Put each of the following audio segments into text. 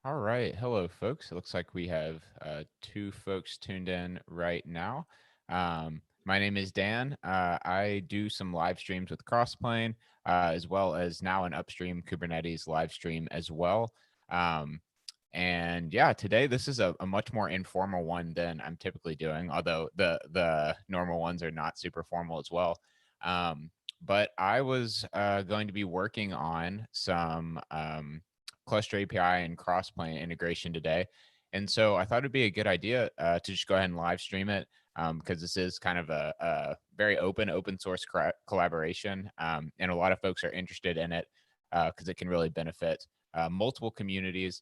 All right. Hello, folks. It looks like we have two folks tuned in right now. My name is Dan. I do some live streams with Crossplane, as well as now an upstream Kubernetes live stream as well. Um, and yeah, today this is a much more informal one than I'm typically doing, although the normal ones are not super formal as well. Um, but I was going to be working on some cluster API and Crossplane integration today. And so I thought it'd be a good idea to just go ahead and live stream it because this is kind of a very open source collaboration. And a lot of folks are interested in it because it can really benefit multiple communities.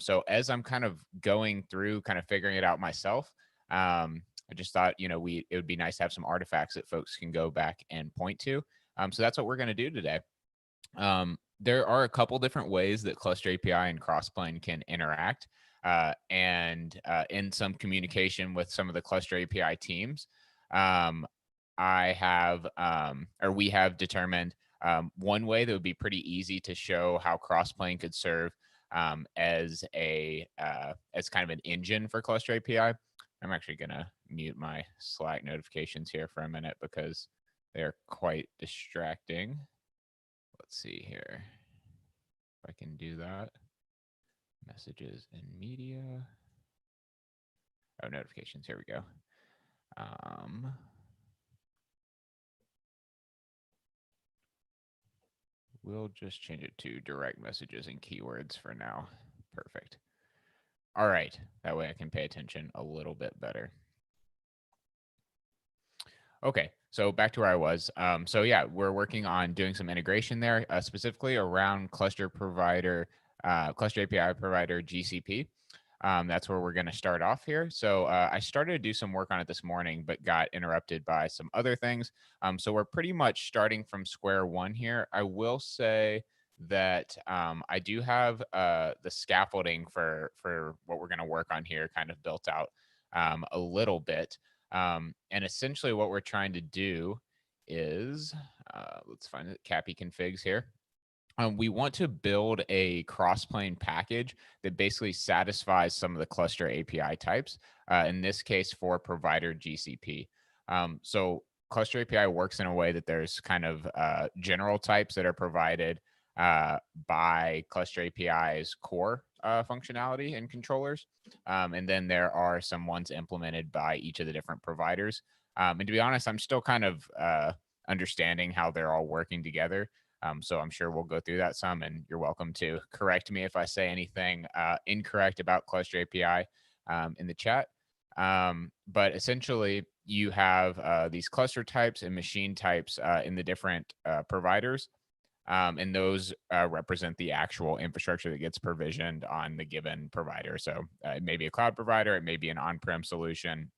So as I'm kind of going through, kind of figuring it out myself, I just thought, it would be nice to have some artifacts that folks can go back and point to. So that's what we're going to do today. There are a couple different ways that Cluster API and Crossplane can interact, and in some communication with some of the Cluster API teams, um, we have determined one way that would be pretty easy to show how Crossplane could serve as kind of an engine for Cluster API. I'm actually gonna mute my Slack notifications here for a minute because they are quite distracting. Let's see here if I can do that. Messages and media. Oh, notifications. Here we go. Um, we'll just change it to direct messages and keywords for now. Perfect. All right. That way I can pay attention a little bit better. Okay, so back to where I was. So yeah, we're working on doing some integration there, specifically around cluster API provider GCP. That's where we're going to start off here. So I started to do some work on it this morning, but got interrupted by some other things. So we're pretty much starting from square one here. I will say that I do have the scaffolding for what we're going to work on here kind of built out a little bit. And essentially what we're trying to do is, let's find the Cappy configs here. We want to build a crossplane package that basically satisfies some of the cluster API types, in this case for provider GCP. So cluster API works in a way that there's kind of general types that are provided by cluster API's core functionality and controllers. And then there are some ones implemented by each of the different providers. And to be honest, I'm still kind of understanding how they're all working together. So I'm sure we'll go through that some, and you're welcome to correct me if I say anything incorrect about Cluster API in the chat. But essentially, you have these cluster types and machine types in the different providers. And those represent the actual infrastructure that gets provisioned on the given provider. So it may be a cloud provider, it may be an on-prem solution.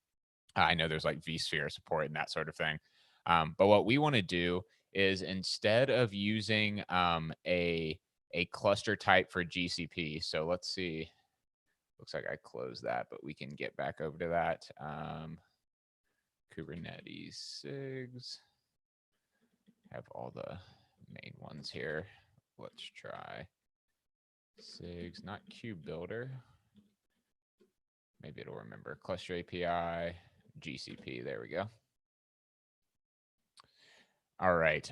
I know there's like vSphere support and that sort of thing. But what we want to do is instead of using a cluster type for GCP, so let's see. Looks like I closed that, but we can get back over to that. Kubernetes SIGs. Have all the main ones here. Let's try SIGs, not Kube Builder. Maybe it'll remember Cluster API, GCP. There we go. All right.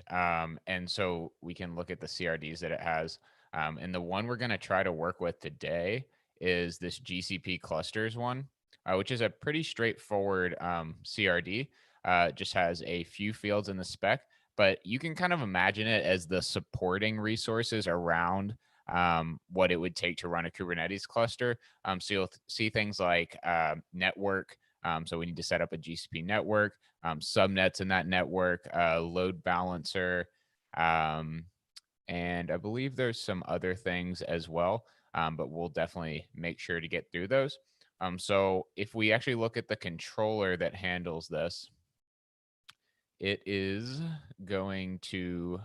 And so we can look at the CRDs that it has. And the one we're going to try to work with today is this GCP clusters one, which is a pretty straightforward CRD. Just has a few fields in the spec, but you can kind of imagine it as the supporting resources around what it would take to run a Kubernetes cluster. So you'll see things like network. So we need to set up a GCP network, subnets in that network, load balancer, and I believe there's some other things as well, but we'll definitely make sure to get through those. So if we actually look at the controller that handles this, it is going to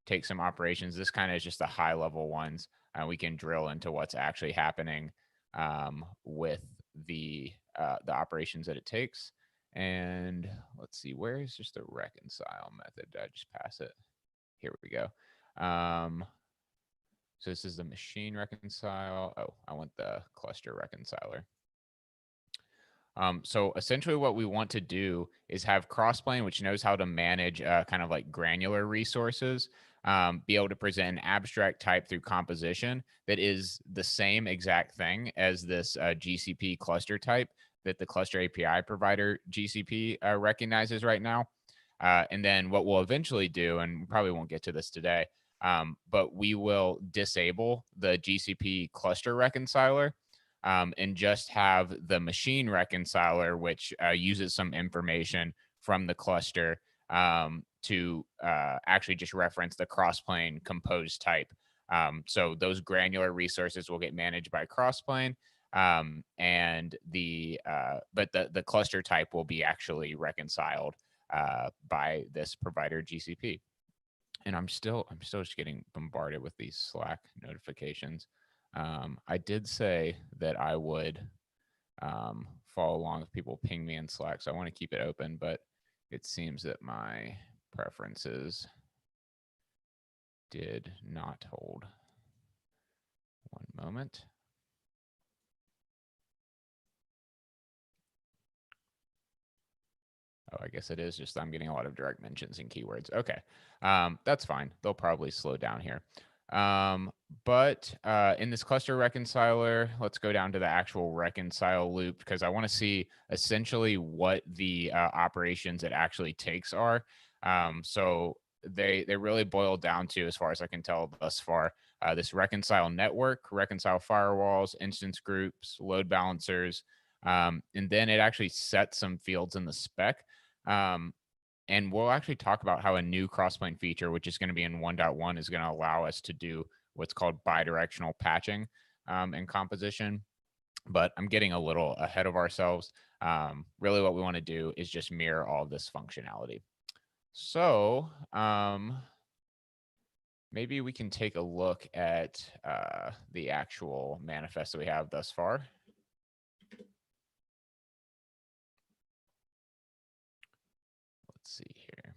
take some operations. This kind of is just the high level ones. We can drill into what's actually happening with the operations that it takes. And let's see, where is just the reconcile method? Did I just pass it? Here we go. So this is the machine reconcile. Oh, I want the cluster reconciler. So essentially what we want to do is have Crossplane, which knows how to manage kind of like granular resources, be able to present an abstract type through composition that is the same exact thing as this GCP cluster type that the cluster API provider GCP recognizes right now. And then what we'll eventually do, and we probably won't get to this today, but we will disable the GCP cluster reconciler and just have the machine reconciler, which uses some information from the cluster to actually just reference the Crossplane composed type. So those granular resources will get managed by Crossplane, and the cluster type will be actually reconciled by this provider GCP. And I'm still just getting bombarded with these Slack notifications. I did say that I would follow along if people ping me in Slack, so I want to keep it open, but it seems that my preferences did not hold. One moment. Oh, I guess it is just I'm getting a lot of direct mentions and keywords. Okay, that's fine. They'll probably slow down here. But in this cluster reconciler, let's go down to the actual reconcile loop because I want to see essentially what the operations it actually takes are. So they really boil down to, as far as I can tell thus far, this reconcile network, reconcile firewalls, instance groups, load balancers, and then it actually sets some fields in the spec. Um, and we'll actually talk about how a new Crossplane feature, which is going to be in 1.1, is going to allow us to do what's called bidirectional patching and composition. But I'm getting a little ahead of ourselves. Really, what we want to do is just mirror all this functionality. So maybe we can take a look at the actual manifest that we have thus far. Let's see here.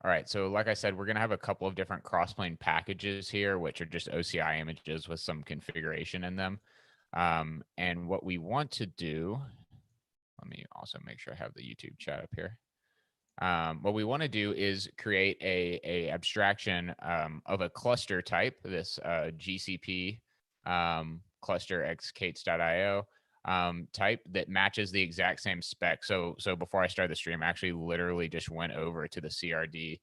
All right, so like I said, we're going to have a couple of different Crossplane packages here, which are just OCI images with some configuration in them. And what we want to do, let me also make sure I have the YouTube chat up here. What we want to do is create a abstraction of a cluster type, this GCP cluster xkates.io type that matches the exact same spec. So before I started the stream, I actually literally just went over to the CRD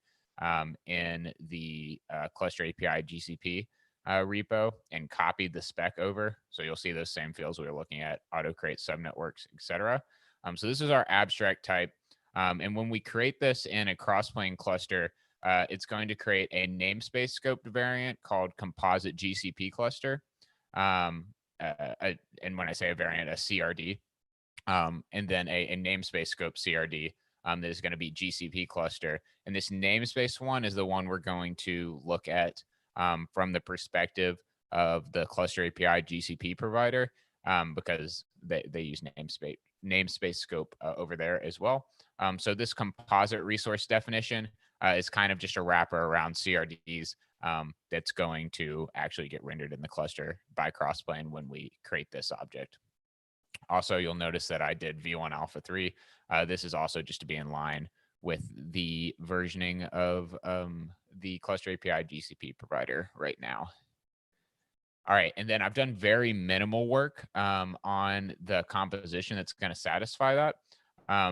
in the cluster API GCP repo and copied the spec over. So you'll see those same fields we were looking at: auto create, subnetworks, etc. So this is our abstract type. And when we create this in a Crossplane cluster, it's going to create a namespace scoped variant called composite GCP cluster. And when I say a variant, a CRD, and then a namespace scope CRD that is going to be GCP cluster. And this namespace one is the one we're going to look at from the perspective of the cluster API GCP provider because they use namespace scope over there as well. So this composite resource definition is kind of just a wrapper around CRDs that's going to actually get rendered in the cluster by Crossplane when we create this object. Also, you'll notice that I did V1 Alpha 3. This is also just to be in line with the versioning of the cluster API GCP provider right now. All right, and then I've done very minimal work on the composition that's going to satisfy that.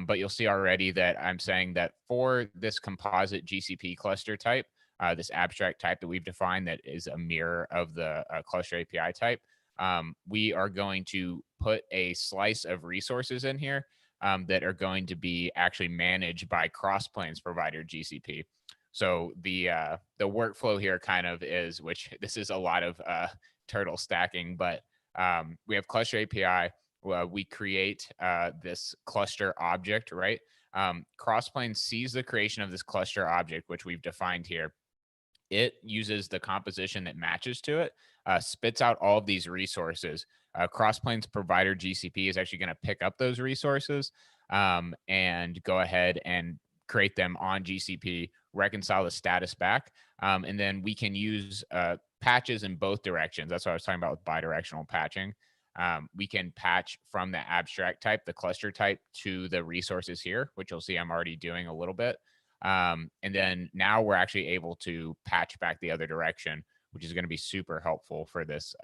But you'll see already that I'm saying that for this composite GCP cluster type, this abstract type that we've defined that is a mirror of the cluster API type, we are going to put a slice of resources in here that are going to be actually managed by Crossplane's provider GCP. So the workflow here kind of is, which this is a lot of turtle stacking, but we have cluster API. We create this cluster object, right? Crossplane sees the creation of this cluster object, which we've defined here. It uses the composition that matches to it, spits out all of these resources. Crossplane's provider GCP is actually going to pick up those resources and go ahead and create them on GCP, reconcile the status back. And then we can use patches in both directions. That's what I was talking about with bidirectional patching. We can patch from the abstract type, the cluster type, to the resources here, which you'll see I'm already doing a little bit. And then now we're actually able to patch back the other direction, which is going to be super helpful for this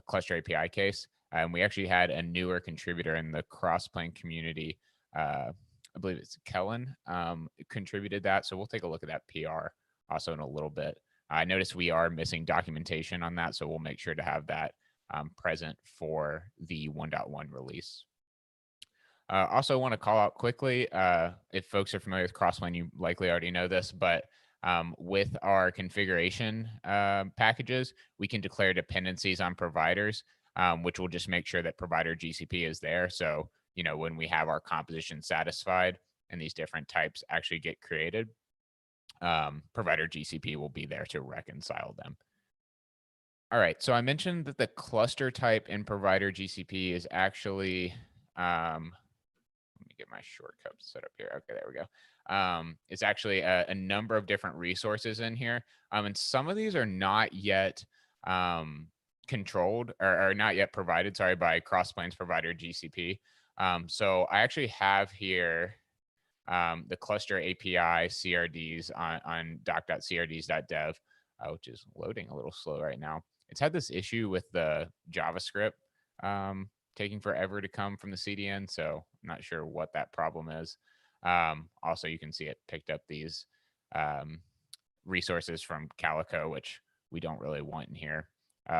cluster API case. And we actually had a newer contributor in the Crossplane community. I believe it's Kellen contributed that. So we'll take a look at that PR also in a little bit. I noticed we are missing documentation on that, so we'll make sure to have that present for the 1.1 release. Also want to call out quickly, if folks are familiar with Crossplane, you likely already know this, but with our configuration packages, we can declare dependencies on providers, which will just make sure that provider GCP is there. So, you know, when we have our composition satisfied and these different types actually get created, provider GCP will be there to reconcile them. All right, so I mentioned that the cluster type in provider GCP is actually, let me get my shortcut set up here. Okay, there we go. It's actually a number of different resources in here. And some of these are not yet controlled or not yet provided, sorry, by Crossplane's provider GCP. So I actually have here the cluster API CRDs on doc.crds.dev, which is loading a little slow right now. It's had this issue with the JavaScript taking forever to come from the CDN, so I'm not sure what that problem is. Also, you can see it picked up these resources from Calico, which we don't really want in here.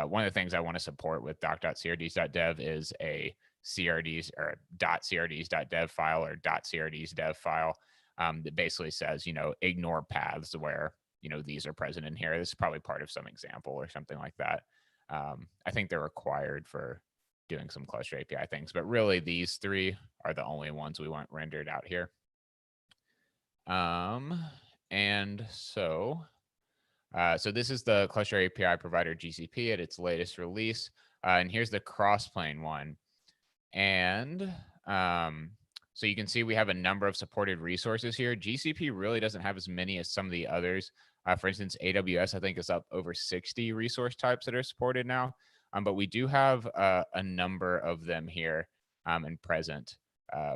One of the things I want to support with doc.crds.dev is a CRDs or .crds.dev file or .crds.dev file that basically says, you know, ignore paths where, you know, these are present in here. This is probably part of some example or something like that. I think they're required for doing some cluster API things, but really these three are the only ones we want rendered out here. And so this is the cluster API provider GCP at its latest release. And here's the Crossplane one. And so you can see we have a number of supported resources here. GCP really doesn't have as many as some of the others. For instance, AWS, I think, is up over 60 resource types that are supported now. But we do have a number of them here and present,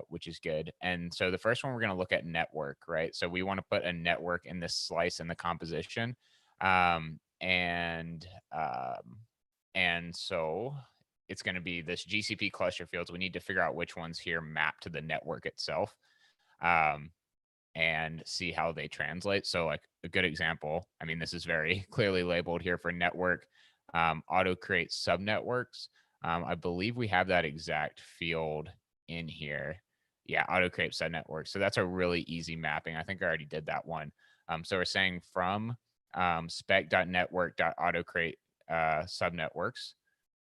which is good. And so the first one, we're going to look at network, right? So we want to put a network in this slice in the composition. And so it's going to be this GCP cluster fields. We need to figure out which ones here map to the network itself and see how they translate. So like a good example, I mean, this is very clearly labeled here for network, auto create subnetworks. I believe we have that exact field in here. Yeah, auto create subnetworks. So that's a really easy mapping. I think I already did that one. So we're saying from spec.network.autocreate subnetworks,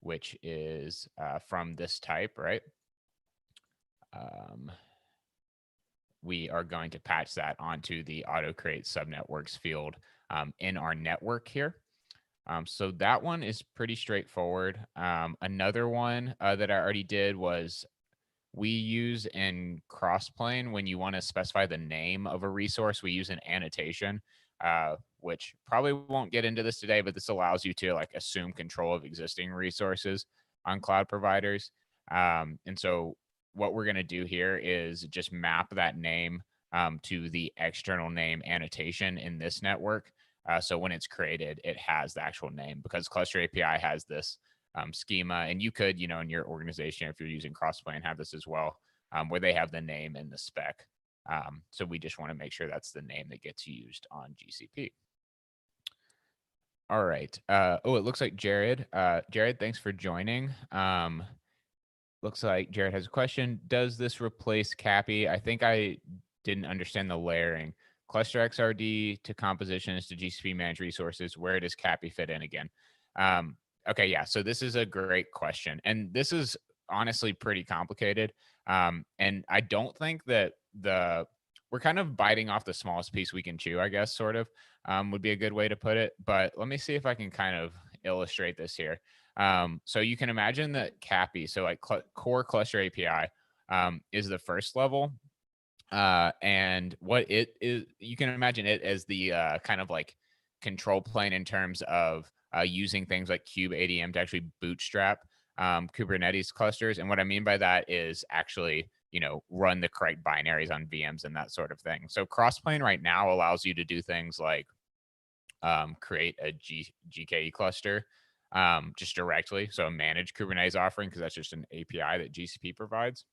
which is from this type, right? We are going to patch that onto the auto create subnetworks field in our network here. So that one is pretty straightforward. Another one that I already did was we use in Crossplane, when you want to specify the name of a resource, we use an annotation, which probably won't get into this today, but this allows you to like assume control of existing resources on cloud providers. And so what we're going to do here is just map that name to the external name annotation in this network. So when it's created, it has the actual name, because Cluster API has this schema, and you could, you know, in your organization, if you're using Crossplane, have this as well, where they have the name in the spec. So we just want to make sure that's the name that gets used on GCP. All right. Oh, it looks like Jared. Jared, thanks for joining. Looks like Jared has a question. Does this replace CAPI? I think I didn't understand the layering. Cluster XRD to compositions to GCP managed resources. Where does CAPI fit in again? Okay, yeah. So this is a great question, and this is honestly pretty complicated. And I don't think that we're kind of biting off the smallest piece we can chew, I guess, sort of, would be a good way to put it. But let me see if I can kind of illustrate this here. So you can imagine that CAPI, so like core cluster API, is the first level. And what it is, you can imagine it as the kind of like control plane in terms of using things like kubeadm to actually bootstrap Kubernetes clusters. And what I mean by that is actually, run the correct binaries on VMs and that sort of thing. So Crossplane right now allows you to do things like create a GKE cluster just directly. So a managed Kubernetes offering, because that's just an API that GCP provides.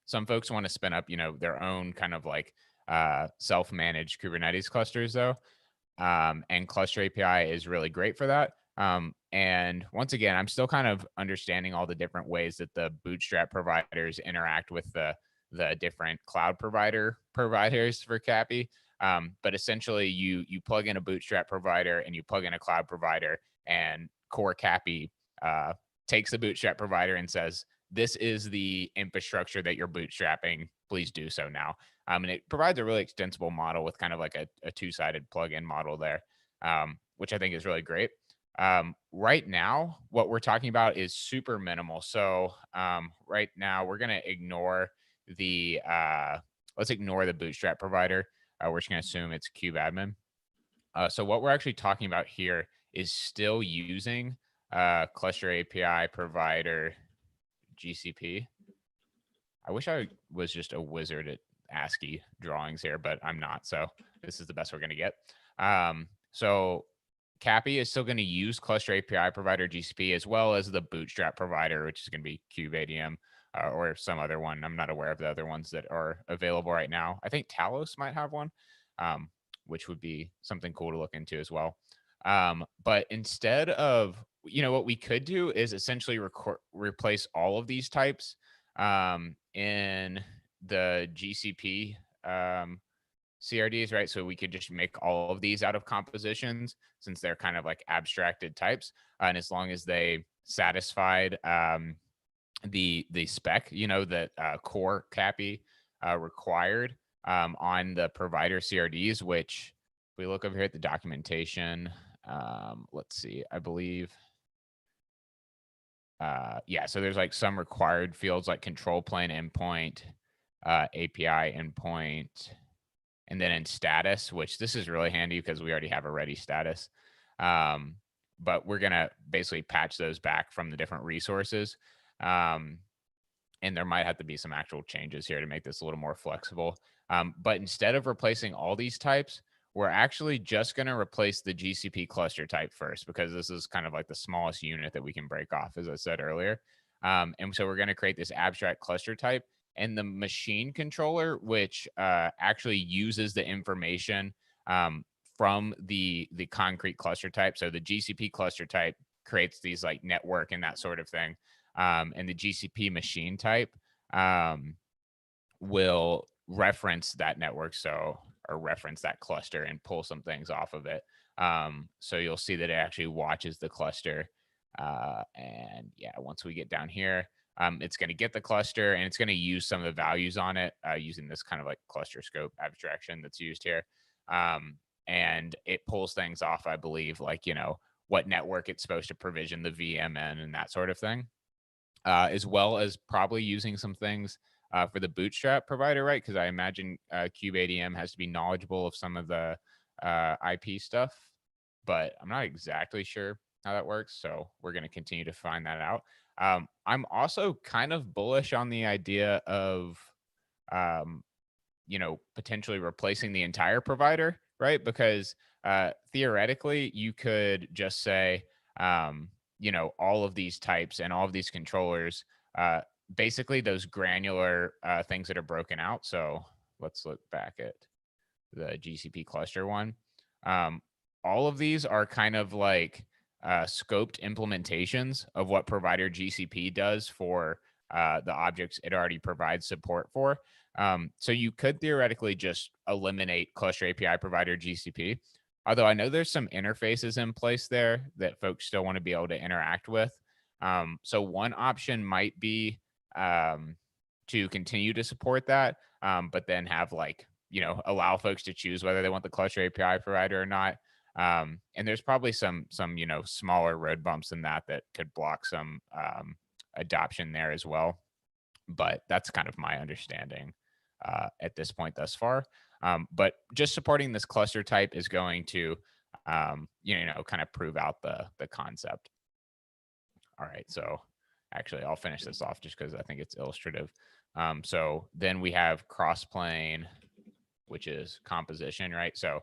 Some folks want to spin up, their own kind of like self-managed Kubernetes clusters, though. And Cluster API is really great for that. And once again, I'm still kind of understanding all the different ways that the bootstrap providers interact with the different cloud providers for Cappy. But essentially, you plug in a bootstrap provider and you plug in a cloud provider, and Core Cappy takes the bootstrap provider and says, "This is the infrastructure that you're bootstrapping. Please do so now." And it provides a really extensible model with kind of like a two-sided plugin model there, which I think is really great. Right now, what we're talking about is super minimal. So right now, we're going to ignore the let's ignore the bootstrap provider. We're just going to assume it's kubeadmin. So what we're actually talking about here is still using Cluster API provider GCP. I wish I was just a wizard at ASCII drawings here, but I'm not. So this is the best we're going to get. So Cappy is still going to use Cluster API provider GCP as well as the Bootstrap provider, which is going to be kubeadm or some other one. I'm not aware of the other ones that are available right now. I think Talos might have one, which would be something cool to look into as well. But instead of, what we could do is essentially replace all of these types in the GCP CRDs, right? So we could just make all of these out of compositions since they're kind of like abstracted types. And as long as they satisfied the spec, that core Cappy required on the provider CRDs, which if we look over here at the documentation, let's see, I believe yeah, so there's like some required fields like control plane endpoint, API endpoint, and then in status, which this is really handy because we already have a ready status. But we're gonna basically patch those back from the different resources. And there might have to be some actual changes here to make this a little more flexible. But instead of replacing all these types, we're actually just going to replace the GCP cluster type first, because this is kind of like the smallest unit that we can break off, as I said earlier. And so we're going to create this abstract cluster type, and the machine controller, which actually uses the information from the concrete cluster type. So the GCP cluster type creates these like network and that sort of thing. And the GCP machine type will reference that network, or reference that cluster and pull some things off of it. So you'll see that it actually watches the cluster. And yeah, once we get down here, it's going to get the cluster and it's going to use some of the values on it using this kind of like cluster scope abstraction that's used here. And it pulls things off, I believe, like, what network it's supposed to provision the VM in and that sort of thing. As well as probably using some things for the bootstrap provider, right? Because I imagine kubeadm has to be knowledgeable of some of the IP stuff, but I'm not exactly sure how that works. So we're going to continue to find that out. I'm also kind of bullish on the idea of, um, potentially replacing the entire provider, right? Because theoretically, you could just say, all of these types and all of these controllers, basically those granular things that are broken out. So let's look back at the GCP cluster one. All of these are kind of like scoped implementations of what provider GCP does for the objects it already provides support for. So you could theoretically just eliminate cluster API provider GCP. Although I know there's some interfaces in place there that folks still want to be able to interact with. So one option might be to continue to support that, but then have like, allow folks to choose whether they want the cluster API provider or not. And there's probably some smaller road bumps in that could block some adoption there as well. But that's kind of my understanding at this point thus far. But just supporting this cluster type is going to, kind of prove out the concept. All right, so actually, I'll finish this off just because I think it's illustrative. So then we have Crossplane, which is composition, right? So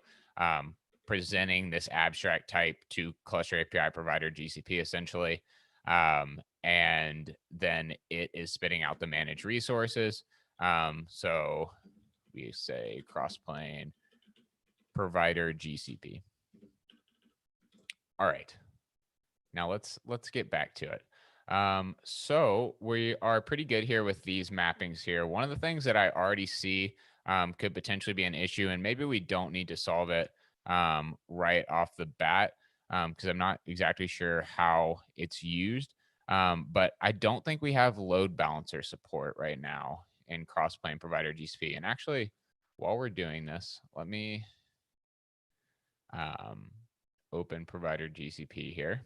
presenting this abstract type to cluster API provider GCP essentially. And then it is spitting out the managed resources. So we say Crossplane provider GCP. All right. Now let's get back to it. So we are pretty good here with these mappings here. One of the things that I already see could potentially be an issue, and maybe we don't need to solve it right off the bat because I'm not exactly sure how it's used. But I don't think we have load balancer support right now in Crossplane Provider GCP. And actually, while we're doing this, let me open Provider GCP here.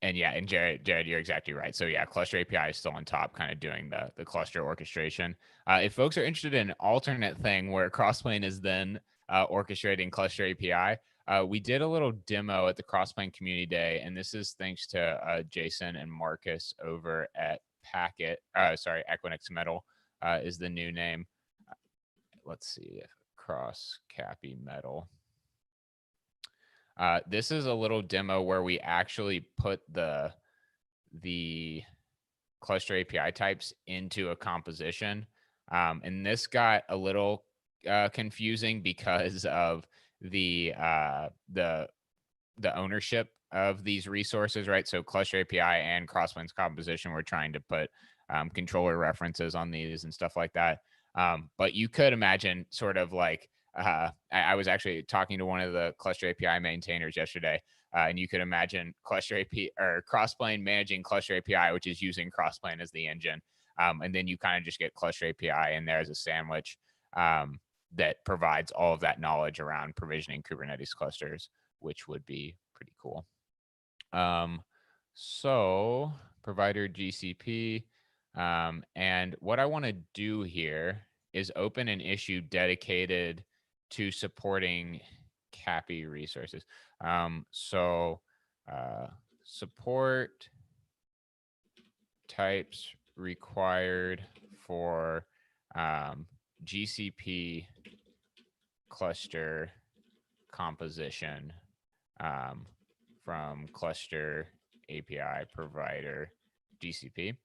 And yeah, and Jared, you're exactly right. So yeah, Cluster API is still on top, kind of doing the cluster orchestration. If folks are interested in an alternate thing where Crossplane is then orchestrating Cluster API, we did a little demo at the Crossplane Community Day, and this is thanks to Jason and Marcus over at Equinix Metal is the new name. Let's see, Cross Cappy Metal. This is a little demo where we actually put the cluster API types into a composition. And this got a little confusing because of the ownership of these resources, right? So cluster API and Crossplane's composition, we're trying to put controller references on these and stuff like that. But you could imagine sort of like, I was actually talking to one of the cluster API maintainers yesterday, and you could imagine cluster API or Crossplane managing cluster API, which is using Crossplane as the engine. And then you kind of just get cluster API in there as a sandwich that provides all of that knowledge around provisioning Kubernetes clusters, which would be pretty cool. So provider GCP. And what I want to do here is open an issue dedicated to supporting CAPI resources. Support types required for GCP cluster composition from cluster API provider GCP.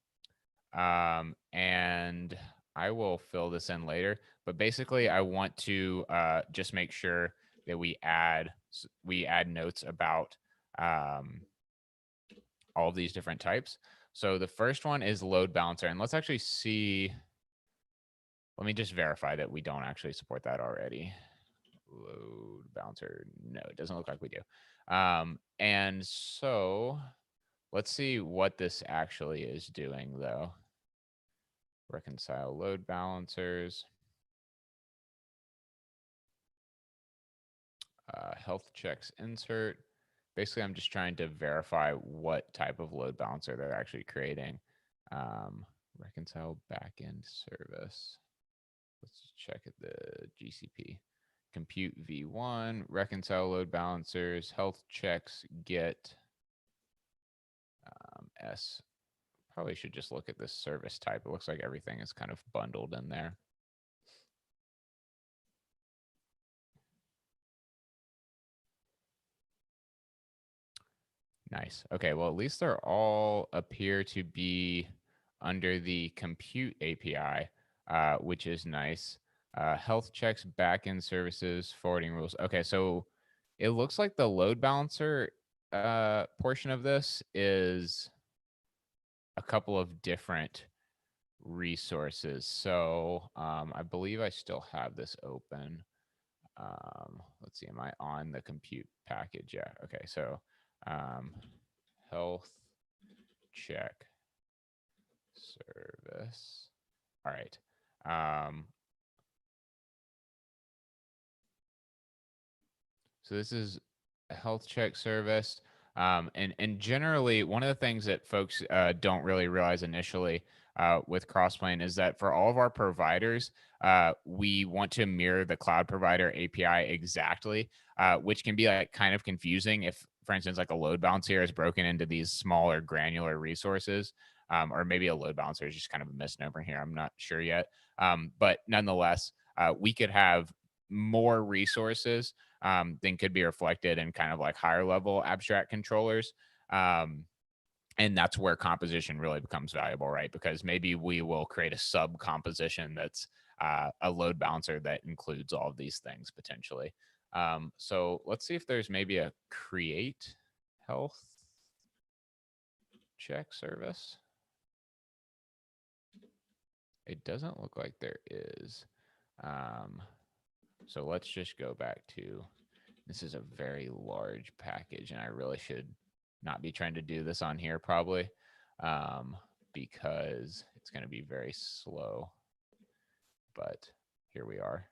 And I will fill this in later, but basically I want to just make sure that we add notes about all of these different types. So the first one is load balancer, and let's actually see. Let me just verify that we don't actually support that already. Load balancer, no, it doesn't look like we do. And so let's see what this actually is doing though. Reconcile load balancers. Health checks insert. Basically, I'm just trying to verify what type of load balancer they're actually creating. Reconcile backend service. Let's check at the GCP. Compute v1, reconcile load balancers, health checks, get S. Probably should just look at this service type. It looks like everything is kind of bundled in there. Nice. Okay, well, at least they're all appear to be under the compute API, which is nice. Health checks, backend services, forwarding rules. Okay, so it looks like the load balancer portion of this is a couple of different resources. So I believe I still have this open. Let's see, am I on the compute package? Yeah, okay, so health check service. All right. So this is a health check service. And generally, one of the things that folks don't really realize initially with Crossplane is that for all of our providers, we want to mirror the cloud provider API exactly, which can be like kind of confusing if, for instance, like a load balancer is broken into these smaller granular resources, or maybe a load balancer is just kind of a misnomer here. I'm not sure yet. But nonetheless, we could have more resources than could be reflected in kind of like higher level abstract controllers. And that's where composition really becomes valuable, right? Because maybe we will create a sub composition that's a load balancer that includes all of these things potentially. So let's see if there's maybe a create health check service. It doesn't look like there is. So let's just go back to, this is a very large package and I really should not be trying to do this on here probably, because it's going to be very slow, but here we are.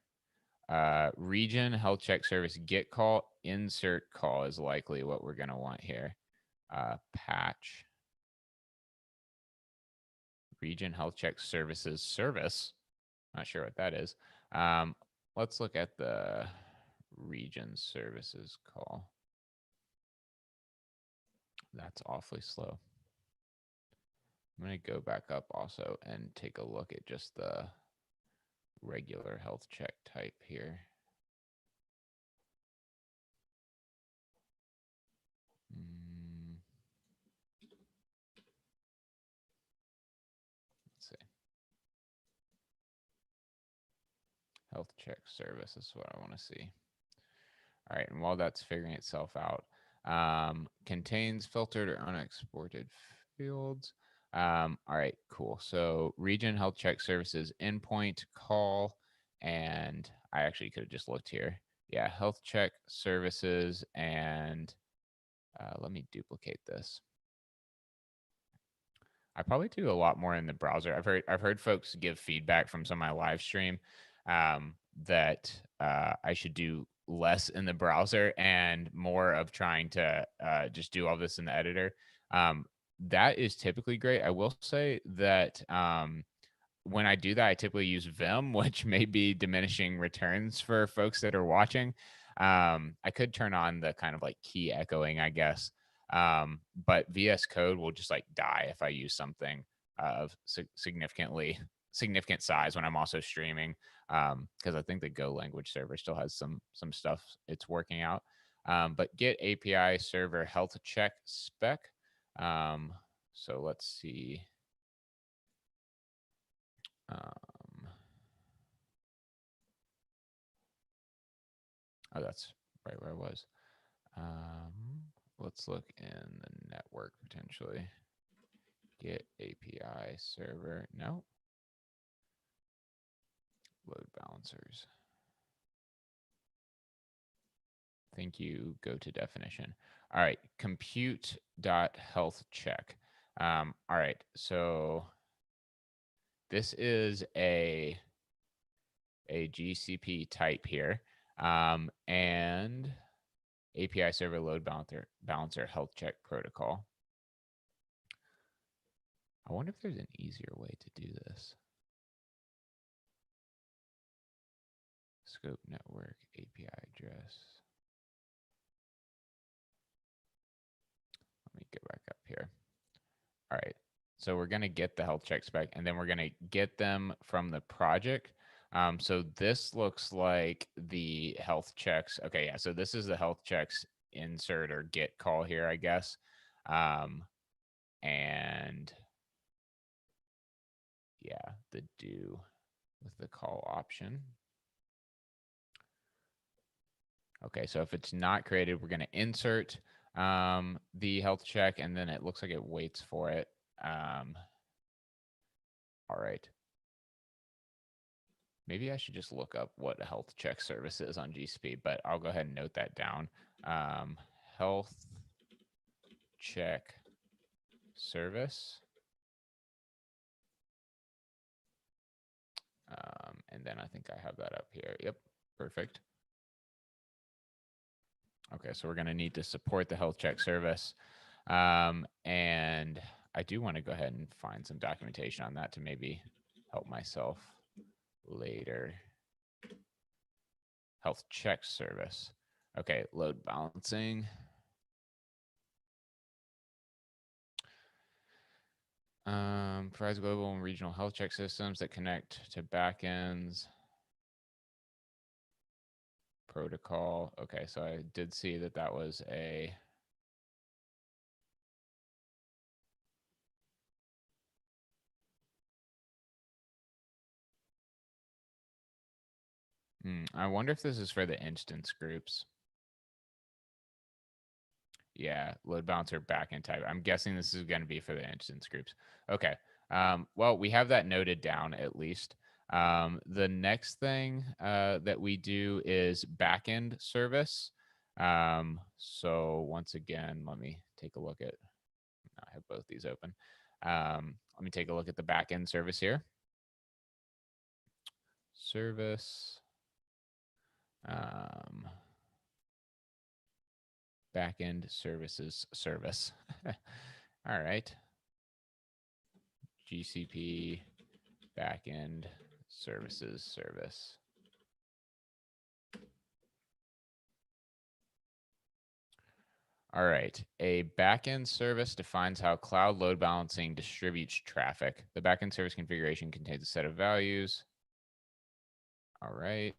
Region health check service get call insert call is likely what we're going to want here. Patch region health check services service. Not sure what that is. Let's look at the region services call. That's awfully slow. I'm going to go back up also and take a look at just the regular health check type here. Let's see. Health check service is what I want to see. All right, and while that's figuring itself out, contains filtered or unexported fields. All right, cool. So region health check services endpoint call, and I actually could have just looked here. Yeah, health check services, and let me duplicate this. I probably do a lot more in the browser. I've heard folks give feedback from some of my live stream that I should do less in the browser and more of trying to just do all this in the editor. That is typically great. I will say that when I do that, I typically use Vim, which may be diminishing returns for folks that are watching. I could turn on the kind of like key echoing, I guess. But VS Code will just like die if I use something of significant size when I'm also streaming, because I think the Go language server still has some stuff it's working out. But get API server health check spec. So let's see. Oh, that's right where I was. Let's look in the network potentially. Get API server. No. Load balancers. Thank you. Go to definition. All right. Compute dot health check. All right. So this is a GCP type here. And API server load balancer health check protocol. I wonder if there's an easier way to do this. Scope network API address. Let me go back up here. All right. So we're going to get the health check spec, and then we're going to get them from the project. So this looks like the health checks. Okay, yeah. So this is the health checks insert or get call here, I guess. And yeah, the do with the call option. Okay, so if it's not created, we're going to insert the health check, and then it looks like it waits for it. All right. Maybe I should just look up what a health check service is on GCP, but I'll go ahead and note that down. Health check service. And then I think I have that up here. Yep, perfect. Okay, so we're going to need to support the health check service. And I do want to go ahead and find some documentation on that to maybe help myself later. Health check service. Okay, load balancing. Provides global and regional health check systems that connect to backends. Protocol. Okay, so I did see that that was a I wonder if this is for the instance groups. Yeah, load balancer backend type. I'm guessing this is going to be for the instance groups. Okay. Well, we have that noted down at least. The next thing that we do is backend service. So once again, let me take a look at. I have both these open. Let me take a look at the backend service here. Service. Backend services service. All right. GCP backend services service. All right. A backend service defines how cloud load balancing distributes traffic. The backend service configuration contains a set of values. All right.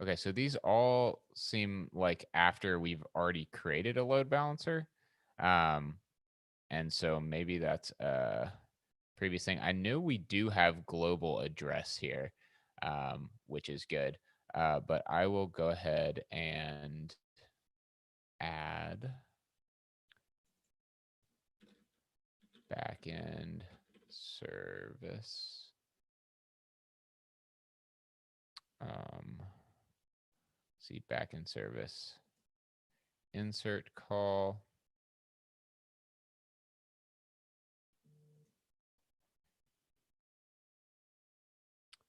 Okay, so these all seem like after we've already created a load balancer. And so maybe that's a previous thing. I know we do have global address here, which is good. But I will go ahead and add backend service. See backend service. Insert call.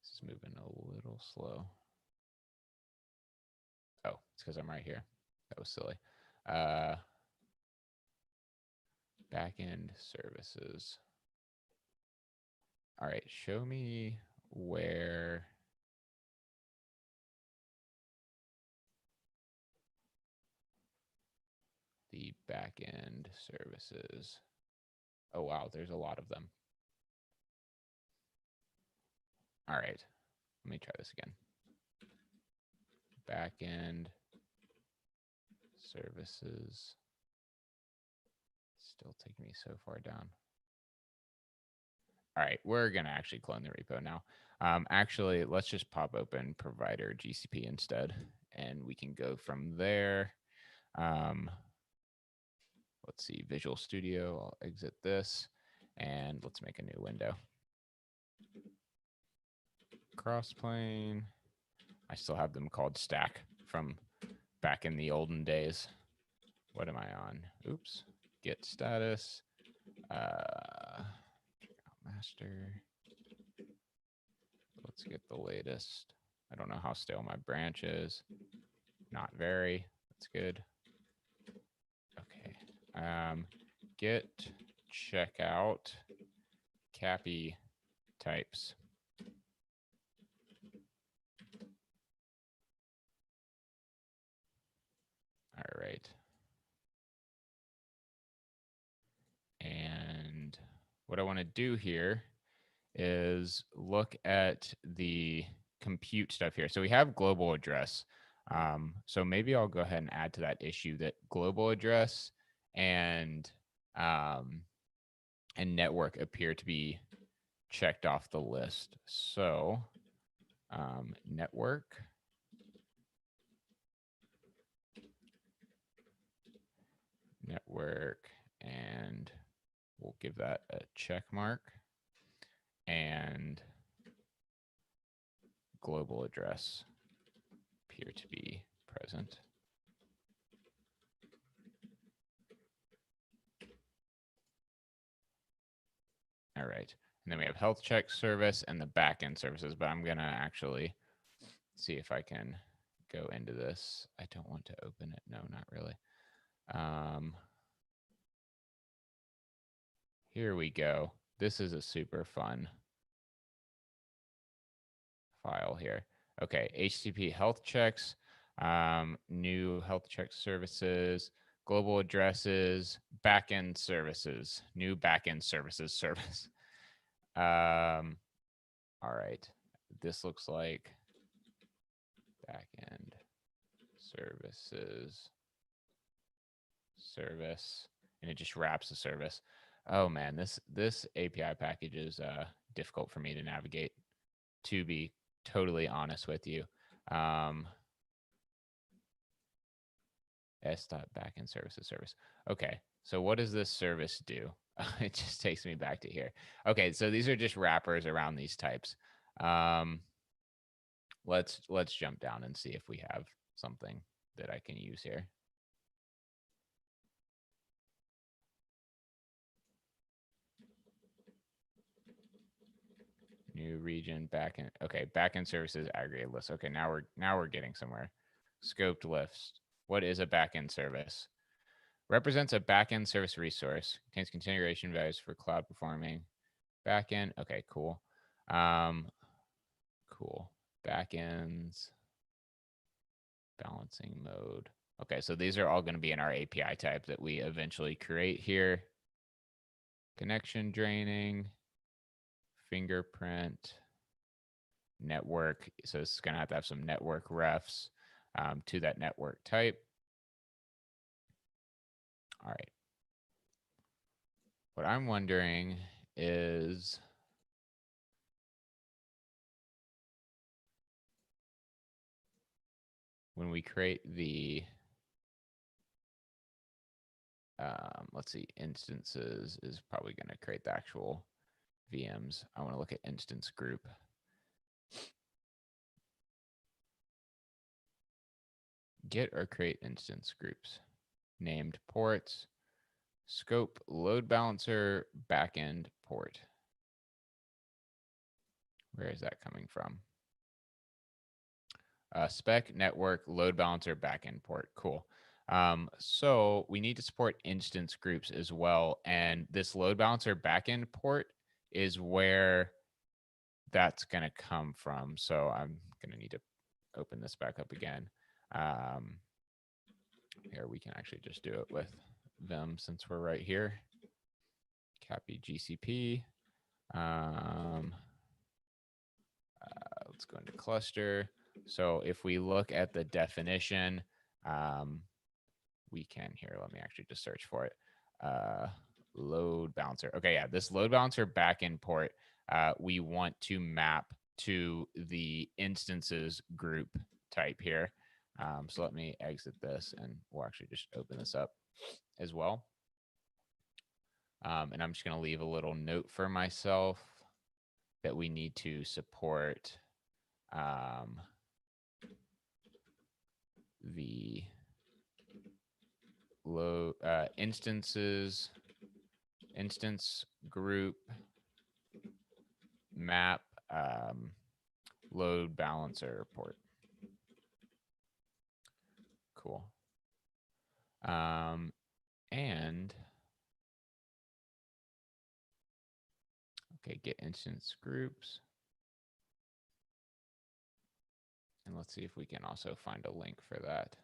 This is moving a little slow. Oh, it's because I'm right here. That was silly. Backend services. All right, show me where the backend services. Oh, wow, there's a lot of them. All right, let me try this again. Backend services. Still taking me so far down. All right, we're going to actually clone the repo now. Actually, let's just pop open provider GCP instead, and we can go from there. Let's see, Visual Studio. I'll exit this, and let's make a new window. Crossplane. I still have them called Stack from back in the olden days. What am I on? Oops. Get status. Master. Let's get the latest. I don't know how stale my branch is. Not very. That's good. Okay. Get checkout Cappy types. All right. And what I want to do here is look at the compute stuff here. So we have global address. So maybe I'll go ahead and add to that issue that global address and network appear to be checked off the list. So network. Network, and we'll give that a check mark. And global address appear to be present. All right. And then we have health check service and the backend services, but I'm going to actually see if I can go into this. I don't want to open it. No, not really. Here we go. This is a super fun file here. Okay, HTTP health checks, new health check services, global addresses, backend services, new backend services service. All right, this looks like backend services service, and it just wraps the service. Oh man, this API package is difficult for me to navigate, to be totally honest with you. S.backend services service. Okay, so what does this service do? It just takes me back to here. Okay, so these are just wrappers around these types. Let's jump down and see if we have something that I can use here. New region backend. Okay, backend services aggregate list. Okay, now we're getting somewhere. Scoped list. What is a backend service? Represents a backend service resource. Contains configuration values for cloud performing. Backend. Okay, cool. Cool. Backends. Balancing mode. Okay, so these are all going to be in our API type that we eventually create here. Connection draining. Fingerprint. Network. So it's going to have some network refs to that network type. All right. What I'm wondering is when we create the, let's see, instances is probably going to create the actual VMs. I want to look at instance group. Get or create instance groups. Named ports, scope, load balancer, backend port. Where is that coming from? Spec, network, load balancer, backend port. Cool. So we need to support instance groups as well. And this load balancer backend port is where that's going to come from. So I'm going to need to open this back up again. Here, we can actually just do it with Vim since we're right here. Copy GCP. Let's go into cluster. So if we look at the definition, we can here. Let me actually just search for it. Load balancer. Okay, yeah, this load balancer backend port, we want to map to the instances group type here. So let me exit this and we'll actually just open this up as well. And I'm just going to leave a little note for myself that we need to support the low instances, instance group map load balancer port. Cool. And okay, get instance groups. And let's see if we can also find a link for that.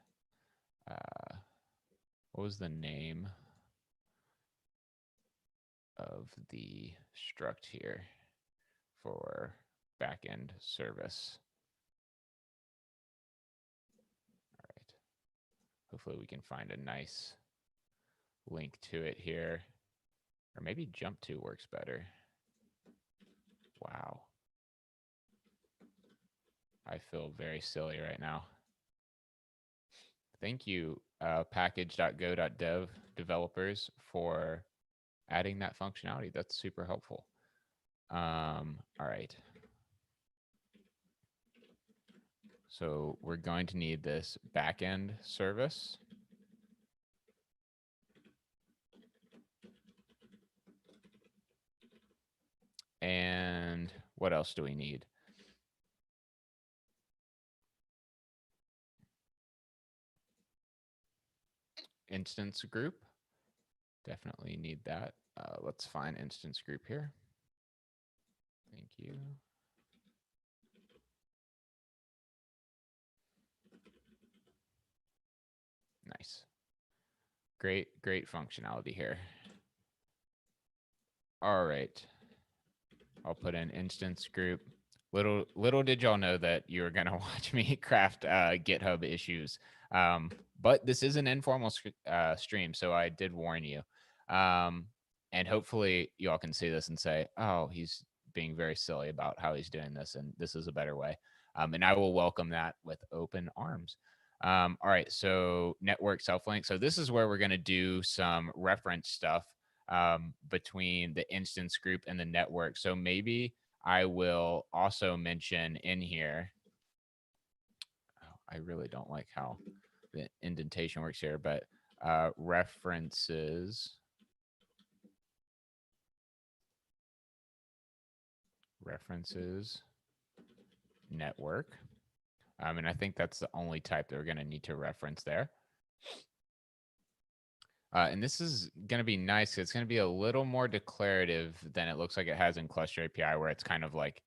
What was the name of the struct here for backend service? All right. Hopefully we can find a nice link to it here. Or maybe jump to works better. Wow. I feel very silly right now. Thank you, package.go.dev developers, for adding that functionality. That's super helpful. All right. So we're going to need this backend service. And what else do we need? Instance group. Definitely need that. Let's find instance group here. Thank you. Nice. Great functionality here. All right. I'll put in instance group. Little did y'all know that you were gonna watch me craft GitHub issues. But this is an informal stream, so I did warn you. And hopefully y'all can see this and say, "Oh, he's being very silly about how he's doing this, and this is a better way." And I will welcome that with open arms. All right, so network self-link. So this is where we're gonna do some reference stuff between the instance group and the network. So maybe I will also mention in here. Oh, I really don't like how the indentation works here, but references network. And I think that's the only type that we're going to need to reference there. And this is going to be nice. It's going to be a little more declarative than it looks like it has in Cluster API, where it's kind of like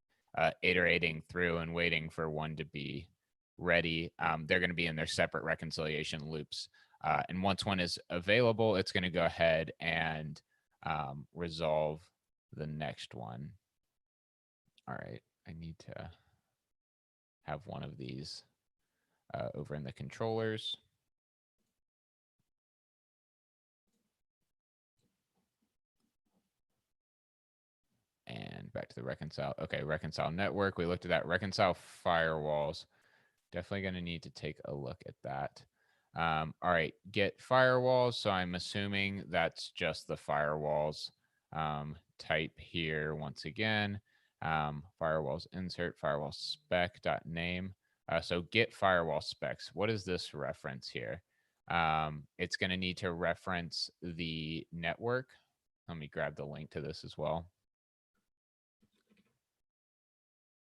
iterating through and waiting for one to be ready. They're going to be in their separate reconciliation loops. And once one is available, it's going to go ahead and resolve the next one. All right, I need to have one of these over in the controllers. And back to the reconcile. Okay, reconcile network. We looked at that. Reconcile firewalls. Definitely going to need to take a look at that. All right, get firewalls. So I'm assuming that's just the firewalls type here once again. Firewalls insert firewall spec dot name. So get firewall specs. What is this reference here? It's going to need to reference the network. Let me grab the link to this as well.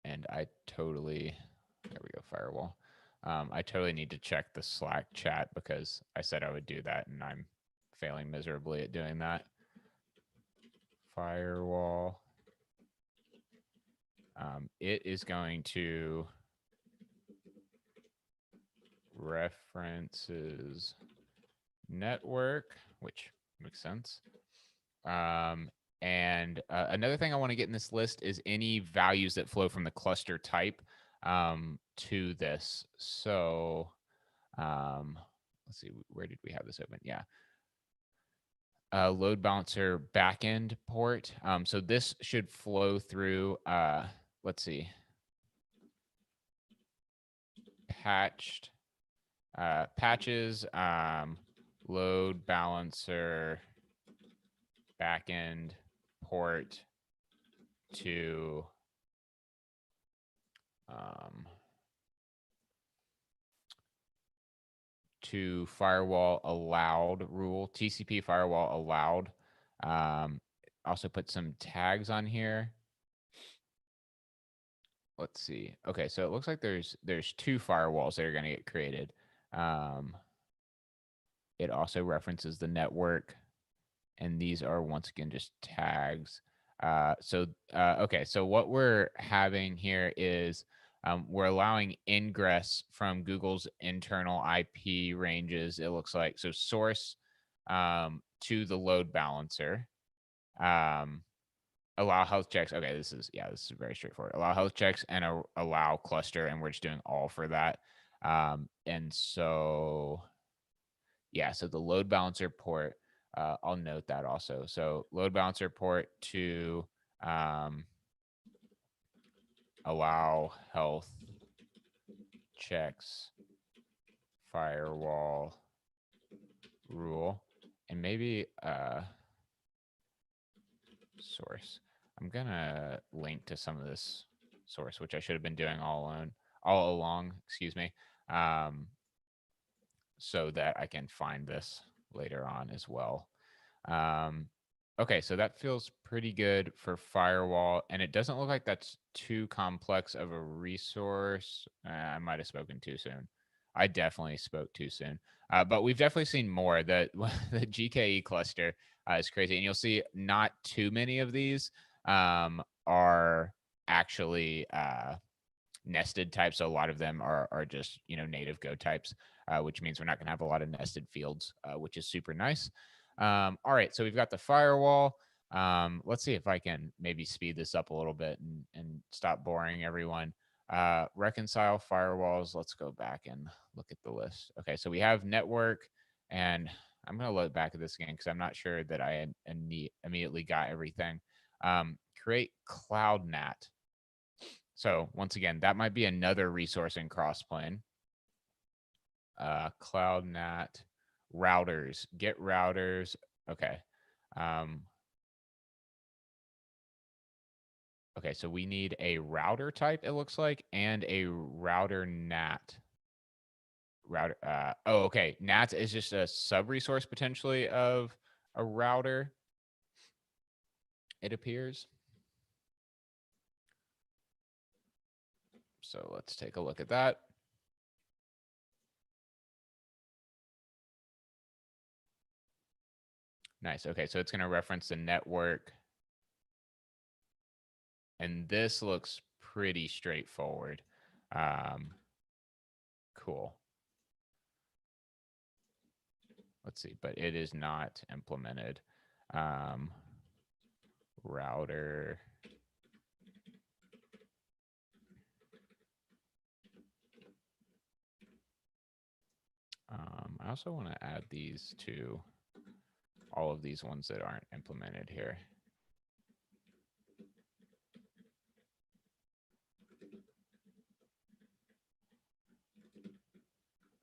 And I totally, there we go, firewall. I totally need to check the Slack chat because I said I would do that and I'm failing miserably at doing that. Firewall. It is going to references network, which makes sense. And another thing I want to get in this list is any values that flow from the cluster type to this. So let's see, where did we have this open? Yeah. Load balancer backend port. So this should flow through, let's see, patches, load balancer backend port to firewall allowed rule, TCP firewall allowed. Also put some tags on here. Let's see. Okay, so it looks like there's two firewalls that are going to get created. It also references the network, and these are once again just tags. Okay, so what we're having here is we're allowing ingress from Google's internal IP ranges. It looks like so source to the load balancer. Allow health checks. Okay, this is very straightforward. Allow health checks and allow cluster, and we're just doing all for that. And so, yeah, so the load balancer port, I'll note that also. So load balancer port to allow health checks firewall rule, and maybe source. I'm gonna link to some of this source, which I should have been doing all along, excuse me, so that I can find this later on as well. Okay, so that feels pretty good for firewall, and it doesn't look like that's too complex of a resource. I might have spoken too soon. I definitely spoke too soon. But we've definitely seen more. The GKE cluster is crazy, and you'll see not too many of these are actually nested types. So a lot of them are just native Go types, which means we're not going to have a lot of nested fields, which is super nice. All right, so we've got the firewall. Let's see if I can maybe speed this up a little bit and stop boring everyone. Reconcile firewalls. Let's go back and look at the list. Okay, so we have network, and I'm going to look back at this again because I'm not sure that I immediately got everything. Create cloud NAT. So once again, that might be another resource in Crossplane. Cloud NAT routers, get routers. Okay. Okay, so we need a router type, it looks like, and a router NAT. Router. Oh, okay. NAT is just a sub resource potentially of a router, it appears. So let's take a look at that. Nice. Okay, so it's going to reference the network. And this looks pretty straightforward. Cool. Let's see, but it is not implemented. Router. I also want to add these to all of these ones that aren't implemented here.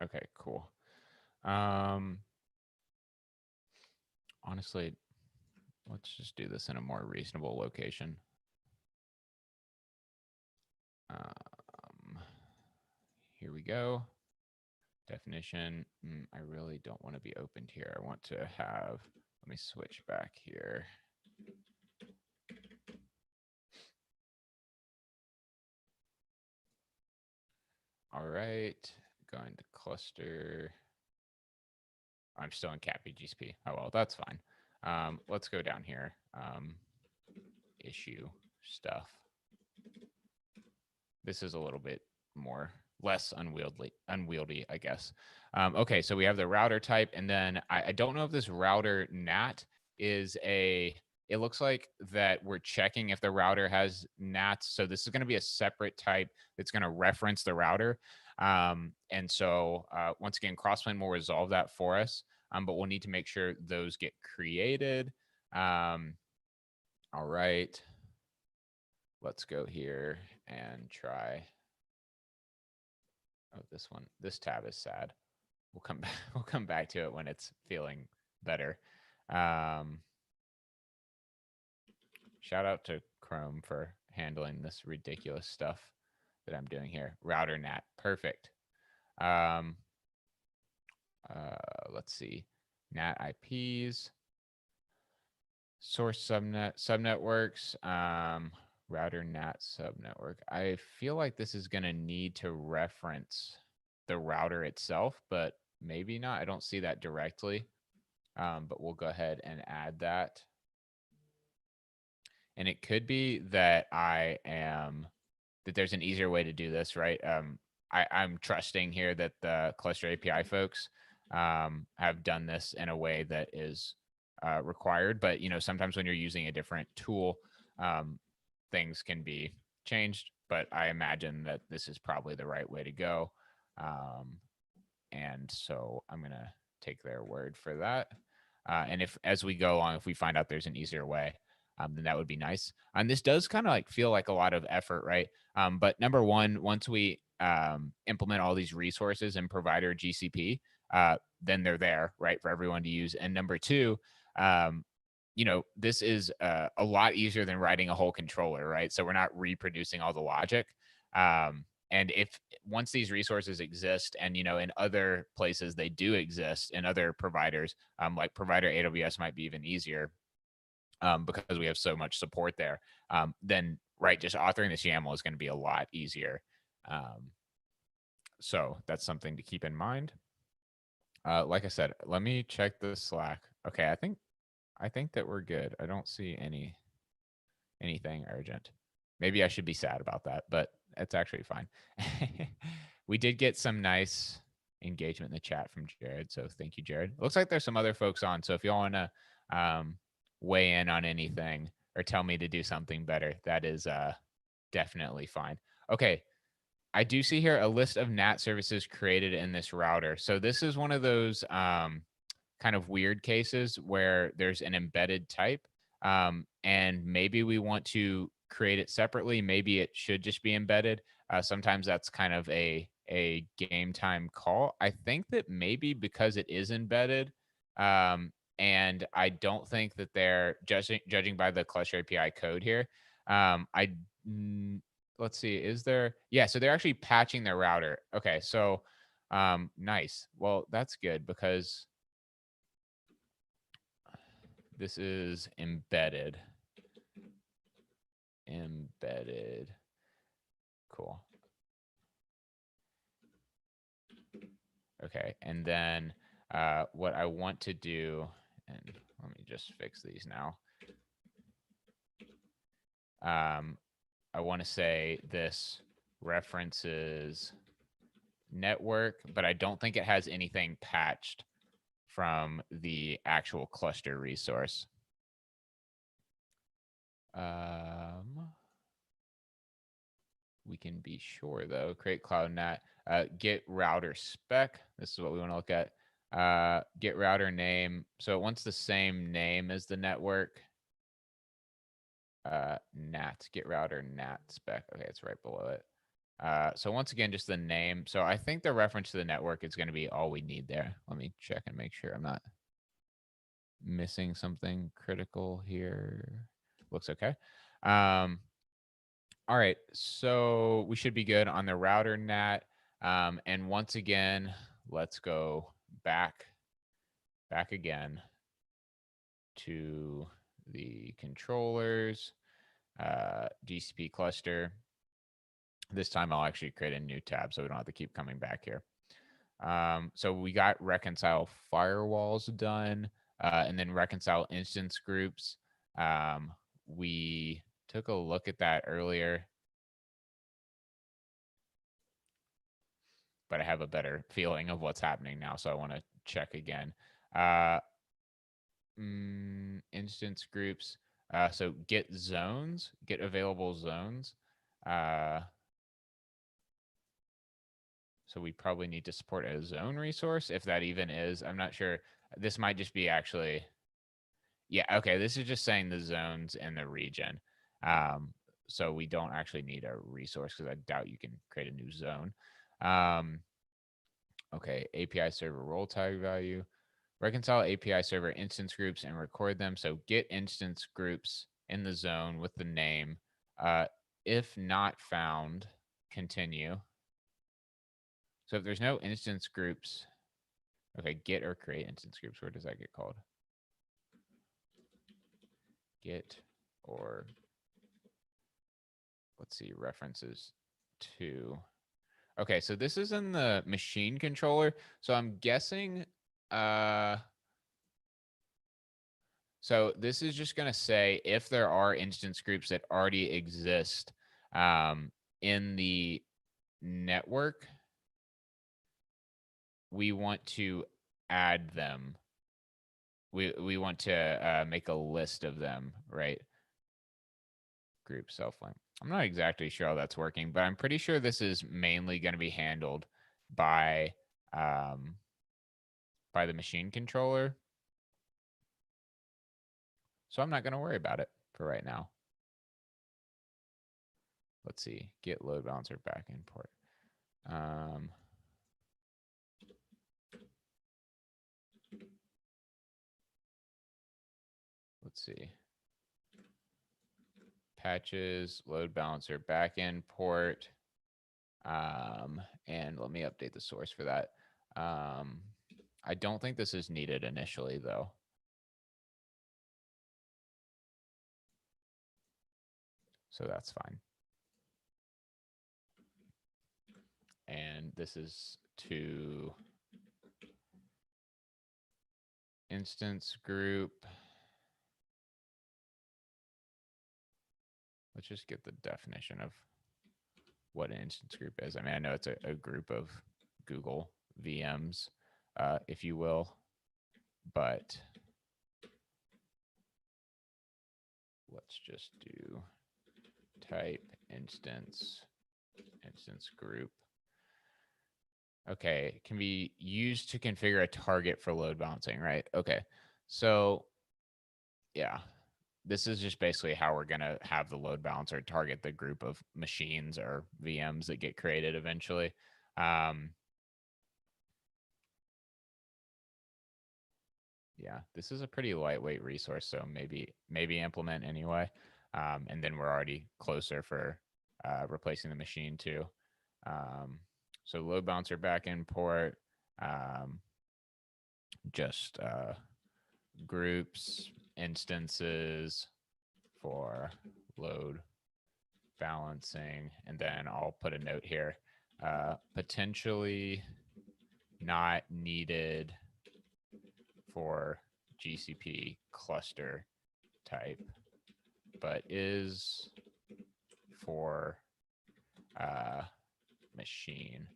Okay, cool. Honestly, let's just do this in a more reasonable location. Here we go. Definition. I really don't want to be opened here. I want to have, let me switch back here. All right, going to cluster. I'm still in cat BGSP. Oh, well, that's fine. Let's go down here. Issue stuff. This is a little bit less unwieldy, I guess. Okay, so we have the router type, and then I don't know if this router NAT is it looks like that we're checking if the router has NATs. So this is going to be a separate type that's going to reference the router. And so once again, Crossplane will resolve that for us, but we'll need to make sure those get created. All right. Let's go here and try. Oh, this tab is sad. We'll come back. We'll come back to it when it's feeling better. Shout out to Chrome for handling this ridiculous stuff that I'm doing here. Router NAT, perfect. Let's see, NAT IPs, source subnetworks, router NAT subnetwork. I feel like this is going to need to reference the router itself, but maybe not. I don't see that directly, but we'll go ahead and add that. And it could be that that there's an easier way to do this, right? I'm trusting here that the cluster API folks have done this in a way that is required. But sometimes when you're using a different tool, things can be changed. But I imagine that this is probably the right way to go. And so I'm gonna take their word for that. And if as we go along, if we find out there's an easier way, then that would be nice. And this does kind of like feel like a lot of effort, right? But number one, once we implement all these resources in provider GCP, then they're there, right, for everyone to use. And number two, this is a lot easier than writing a whole controller, right? So we're not reproducing all the logic. And if once these resources exist, and in other places they do exist in other providers, like provider AWS might be even easier. Because we have so much support there, then right, just authoring this YAML is going to be a lot easier. So that's something to keep in mind. Like I said, let me check the Slack. Okay, I think that we're good. I don't see anything urgent. Maybe I should be sad about that, but it's actually fine. We did get some nice engagement in the chat from Jared, so thank you, Jared. It looks like there's some other folks on, so if y'all want to weigh in on anything or tell me to do something better, that is definitely fine. Okay, I do see here a list of NAT services created in this router. So this is one of those kind of weird cases where there's an embedded type, and maybe we want to create it separately. Maybe it should just be embedded. Sometimes that's kind of a game time call. I think that maybe because it is embedded, and I don't think that they're judging by the cluster API code here. I let's see, is there? Yeah, so they're actually patching their router. Okay, so nice. Well, that's good because this is embedded. Embedded. Cool. Okay, and then what I want to do, and let me just fix these now. I want to say this references network, but I don't think it has anything patched from the actual cluster resource. We can be sure though. Create cloud NAT. Get router spec. This is what we want to look at. Get router name. So it wants the same name as the network. NAT. Get router NAT spec. Okay, it's right below it. So once again, just the name. So I think the reference to the network is going to be all we need there. Let me check and make sure I'm not missing something critical here. Looks okay. All right, so we should be good on the router NAT. And once again, let's go back again to the controllers, GCP cluster. This time I'll actually create a new tab so we don't have to keep coming back here. So we got reconcile firewalls done, and then reconcile instance groups. We took a look at that earlier, but I have a better feeling of what's happening now, so I want to check again. Instance groups. So get zones, get available zones. So we probably need to support a zone resource, if that even is. I'm not sure. This might just be actually, yeah, okay, this is just saying the zones in the region. So we don't actually need a resource because I doubt you can create a new zone. Okay, API server role tag value. Reconcile API server instance groups and record them. So get instance groups in the zone with the name. If not found, continue. So if there's no instance groups, okay, get or create instance groups. Where does that get called? Get or, let's see, references to. Okay, so this is in the machine controller. So I'm guessing, so this is just going to say if there are instance groups that already exist in the network, we want to add them. We want to make a list of them, right? Group self-link. I'm not exactly sure how that's working, but I'm pretty sure this is mainly going to be handled by the machine controller. So I'm not going to worry about it for right now. Let's see, get load balancer back import. Let's see. Patches, load balancer backend port. And let me update the source for that. I don't think this is needed initially though. So that's fine. and this is to instance group. Let's just get the definition of what an instance group is. I mean, I know it's a group of Google VMs, if you will, but let's just do type instance group. Okay, it can be used to configure a target for load balancing, right? Okay, so yeah, this is just basically how we're going to have the load balancer target the group of machines or VMs that get created eventually. Yeah, this is a pretty lightweight resource, so maybe implement anyway. And then we're already closer for replacing the machine too. So load balancer backend port, just groups, instances for load balancing, and then I'll put a note here, potentially not needed for GCP cluster type, but is for machine.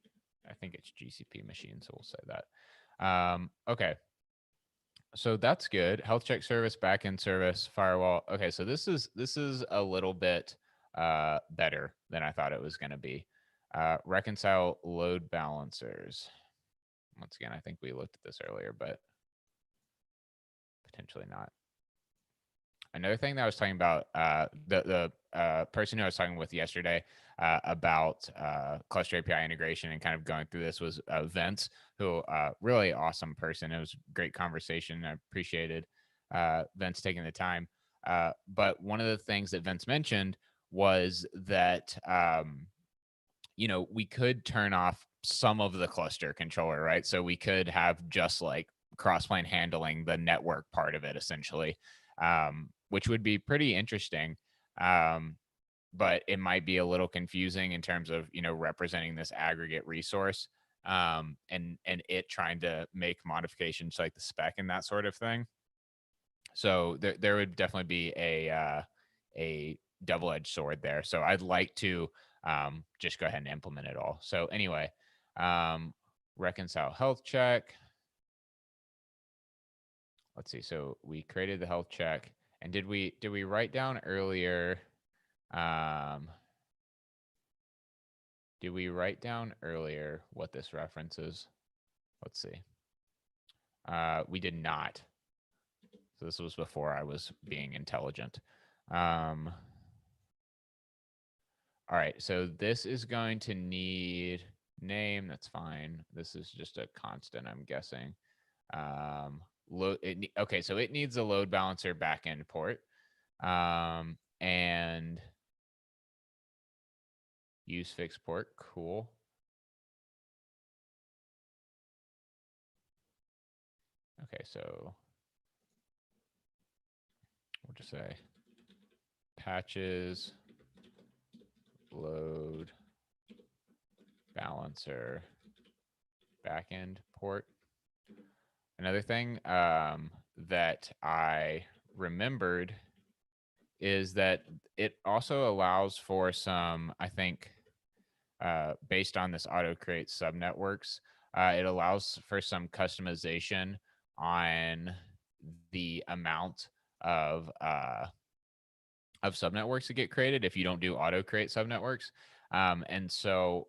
I think it's GCP machine, so we'll say that. Okay, so that's good. Health check service, backend service, firewall. Okay, so this is a little bit better than I thought it was going to be. Reconcile load balancers. Once again, I think we looked at this earlier, but potentially not. Another thing that I was talking about, the person who I was talking with yesterday about cluster API integration and kind of going through this was Vince, who really awesome person. It was a great conversation. I appreciated Vince taking the time. But one of the things that Vince mentioned was that we could turn off some of the cluster controller, right? So we could have just like Crossplane handling the network part of it essentially, which would be pretty interesting. But it might be a little confusing in terms of, representing this aggregate resource, and it trying to make modifications like the spec and that sort of thing. So there would definitely be a double-edged sword there. So I'd like to just go ahead and implement it all. So anyway, reconcile health check. Let's see. So we created the health check, and did we write down earlier? Did we write down earlier what this references? Let's see. We did not. So this was before I was being intelligent. All right, so this is going to need name. That's fine. This is just a constant, I'm guessing. Okay, so it needs a load balancer backend port, and use fix port. Cool. Okay, so we'll just say patches load balancer backend port. Another thing that I remembered is that it also allows for some, I think, based on this auto create subnetworks, it allows for some customization on the amount of subnetworks that get created if you don't do auto create subnetworks. And so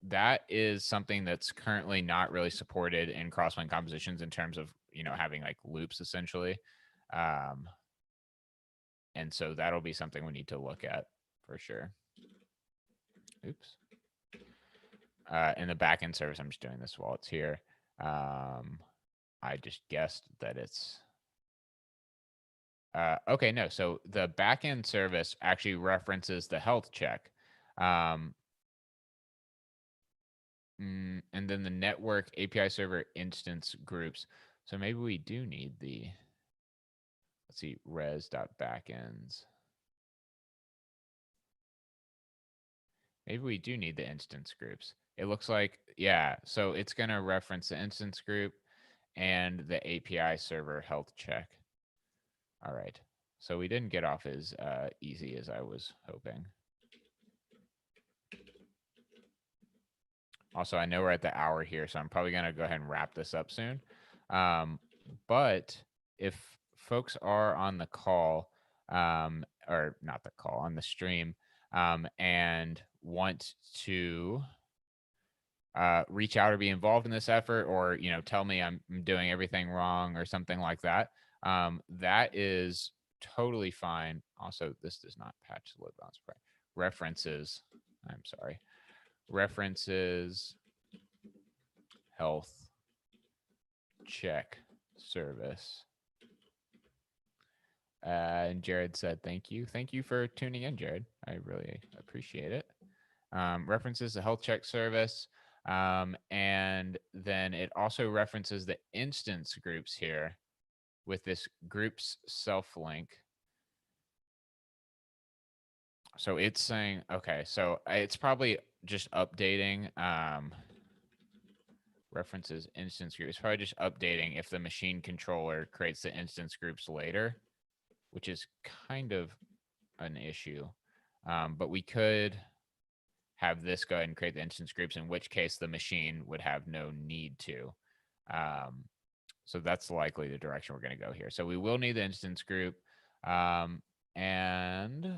that is something that's currently not really supported in Crossplane compositions in terms of, having like loops essentially. And so that'll be something we need to look at for sure. Oops. In the backend service, I'm just doing this while it's here. I just guessed that it's okay. No, so the backend service actually references the health check, and then the network API server instance groups. So maybe we do need the, let's see, res.backends. Maybe we do need the instance groups. It looks like, yeah, so it's going to reference the instance group and the API server health check. All right. So we didn't get off as easy as I was hoping. Also, I know we're at the hour here, so I'm probably going to go ahead and wrap this up soon. But if folks are on the call, or not the call, on the stream, and want to reach out or be involved in this effort, or tell me I'm doing everything wrong or something like that, that is totally fine. Also, this does not patch the load balance. References, I'm sorry, references health check service. And Jared said, thank you. Thank you for tuning in, Jared. I really appreciate it. References the health check service. And then it also references the instance groups here with this groups self link. So it's saying, okay, so it's probably just updating references instance groups. Probably just updating if the machine controller creates the instance groups later, which is kind of an issue. But we could have this go ahead and create the instance groups, in which case the machine would have no need to. So that's likely the direction we're going to go here. So we will need the instance group. And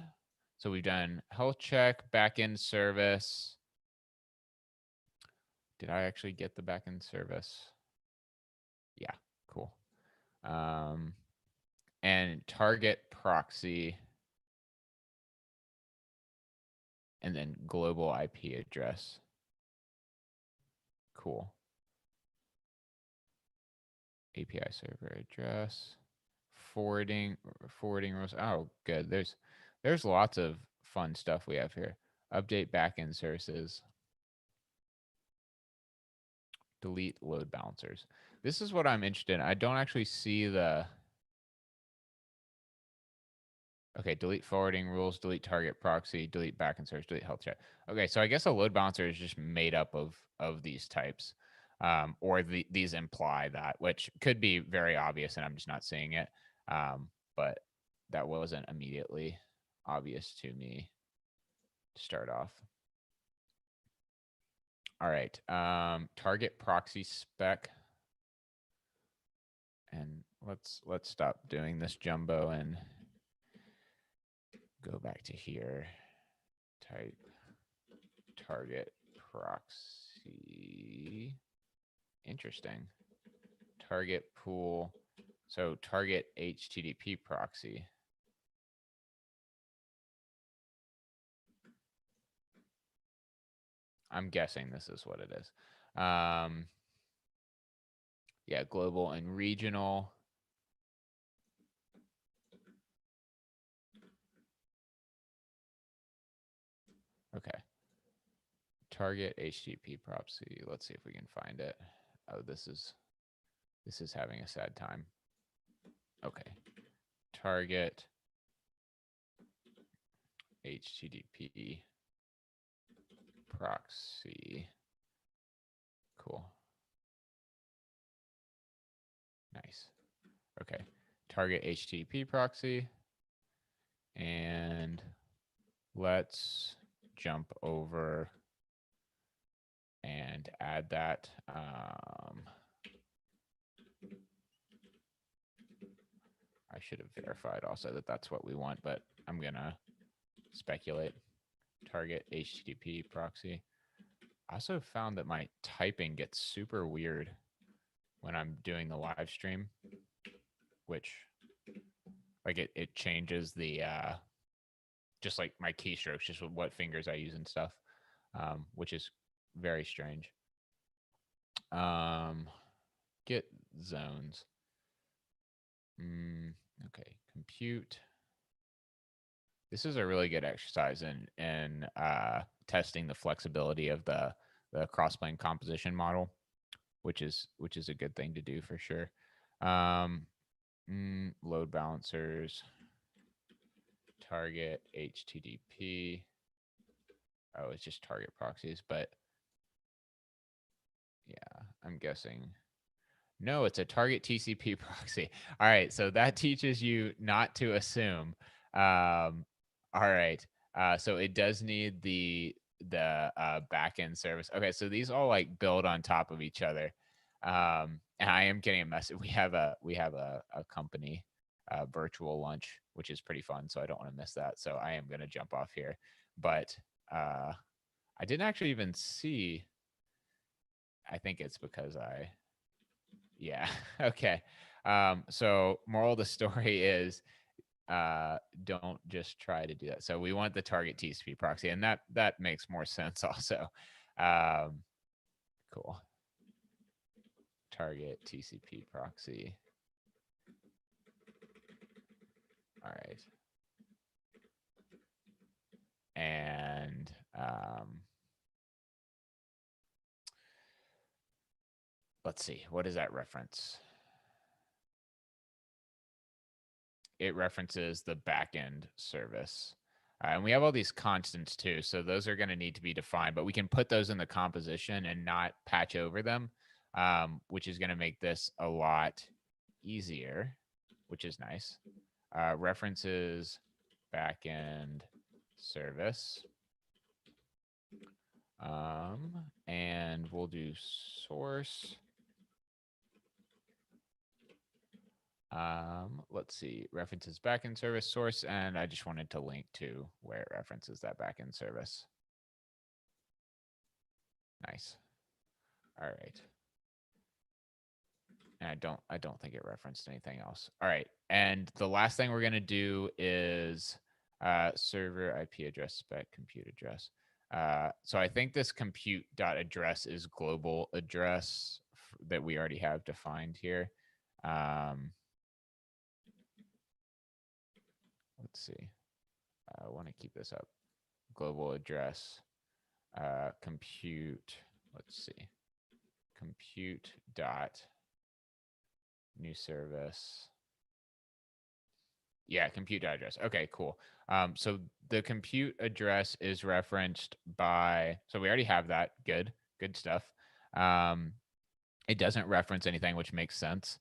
so we've done health check, backend service. Did I actually get the backend service? Yeah, cool. And target proxy, and then global IP address. Cool. API server address, forwarding rules. Oh, good. There's lots of fun stuff we have here. Update backend services. Delete load balancers. This is what I'm interested in. I don't actually see the. Okay, delete forwarding rules, delete target proxy, delete backend service, delete health check. Okay, so I guess a load balancer is just made up of these types, or these imply that, which could be very obvious, and I'm just not seeing it. But that wasn't immediately obvious to me to start off. All right, target proxy spec, and let's stop doing this jumbo and go back to here. Type target proxy. Interesting. Target pool. So target HTTP proxy. I'm guessing this is what it is. Yeah, global and regional. Okay. Target HTTP proxy. Let's see if we can find it. Oh, this is having a sad time. Okay. Target HTTP proxy. Cool. Nice. Okay. Target HTTP proxy. And let's jump over and add that. I should have verified also that that's what we want, but I'm going to speculate. Target HTTP proxy. I also found that my typing gets super weird when I'm doing the live stream, which like it changes the just like my keystrokes, just what fingers I use and stuff, which is very strange. Get zones. Okay, compute. This is a really good exercise in testing the flexibility of the crossplane composition model, which is a good thing to do for sure. Load balancers, target HTTP Oh, it's just target proxies, but yeah, I'm guessing. No, it's a target TCP proxy. All right, so that teaches you not to assume. All right, so it does need the backend service. Okay, so these all like build on top of each other. And I am getting a message. We have a company virtual lunch, which is pretty fun. So I don't want to miss that. So I am going to jump off here. But I didn't actually even see. I think it's because yeah. Okay. So moral of the story is don't just try to do that. So we want the target TCP proxy, and that makes more sense also. Um, cool. Target TCP proxy. All right. And let's see, what does that reference? It references the backend service. And we have all these constants too, so those are going to need to be defined, but we can put those in the composition and not patch over them, which is going to make this a lot easier, which is nice. References backend service. And we'll do source. Let's see, references backend service source, and I just wanted to link to where it references that backend service. Nice. All right. And I don't think it referenced anything else. All right. And the last thing we're gonna do is server IP address spec compute address. So I think this compute dot address is global address that we already have defined here. Let's see. I want to keep this up. Global address, compute. Let's see. Compute dot new service. Yeah, compute dot address. Okay, cool. So the compute address is referenced by. So we already have that. Good stuff. It doesn't reference anything, which makes sense.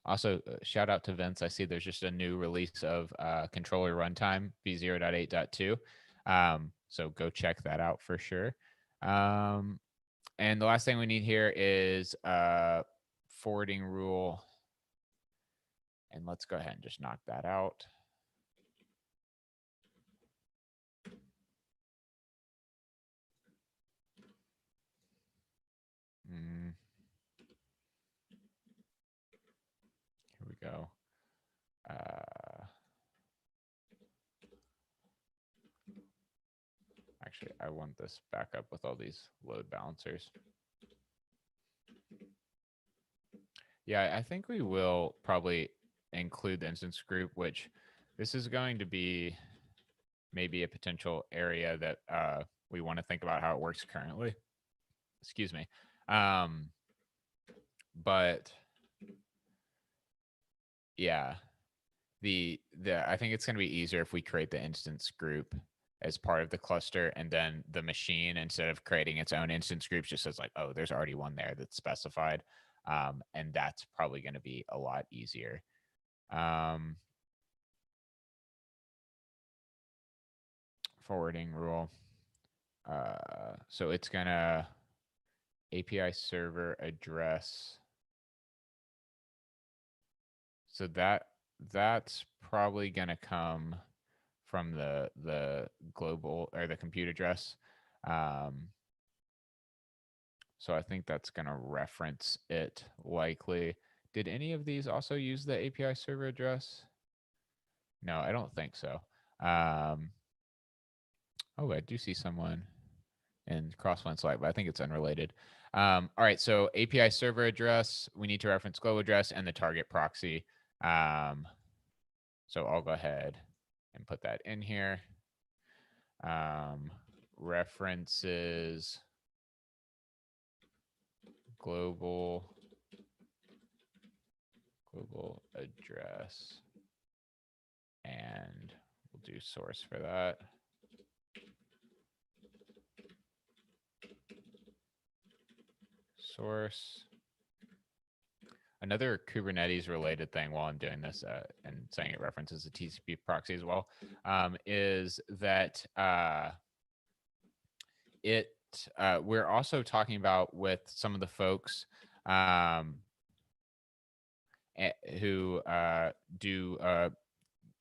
Also, shout out to Vince. I see there's just a new release of controller runtime v0.8.2. So go check that out for sure. And the last thing we need here is forwarding rule. And let's go ahead and just knock that out. Here we go. Actually, I want this back up with all these load balancers. Yeah, I think we will probably include the instance group, which this is going to be maybe a potential area that we want to think about how it works currently. Excuse me. But yeah, I think it's going to be easier if we create the instance group as part of the cluster, and then the machine, instead of creating its own instance groups, just says like, oh, there's already one there that's specified. And that's probably going to be a lot easier. Forwarding rule. So it's gonna API server address. So that's probably gonna come from the global or the compute address. So I think that's gonna reference it likely. Did any of these also use the API server address? No, I don't think so. Oh, I do see someone in Crossplane Slack, but I think it's unrelated. All right, so API server address, we need to reference global address and the target proxy. So I'll go ahead and put that in here. References global address, and we'll do source for that. Source. Another Kubernetes related thing while I'm doing this and saying it references the TCP proxy as well is that we're also talking about with some of the folks who do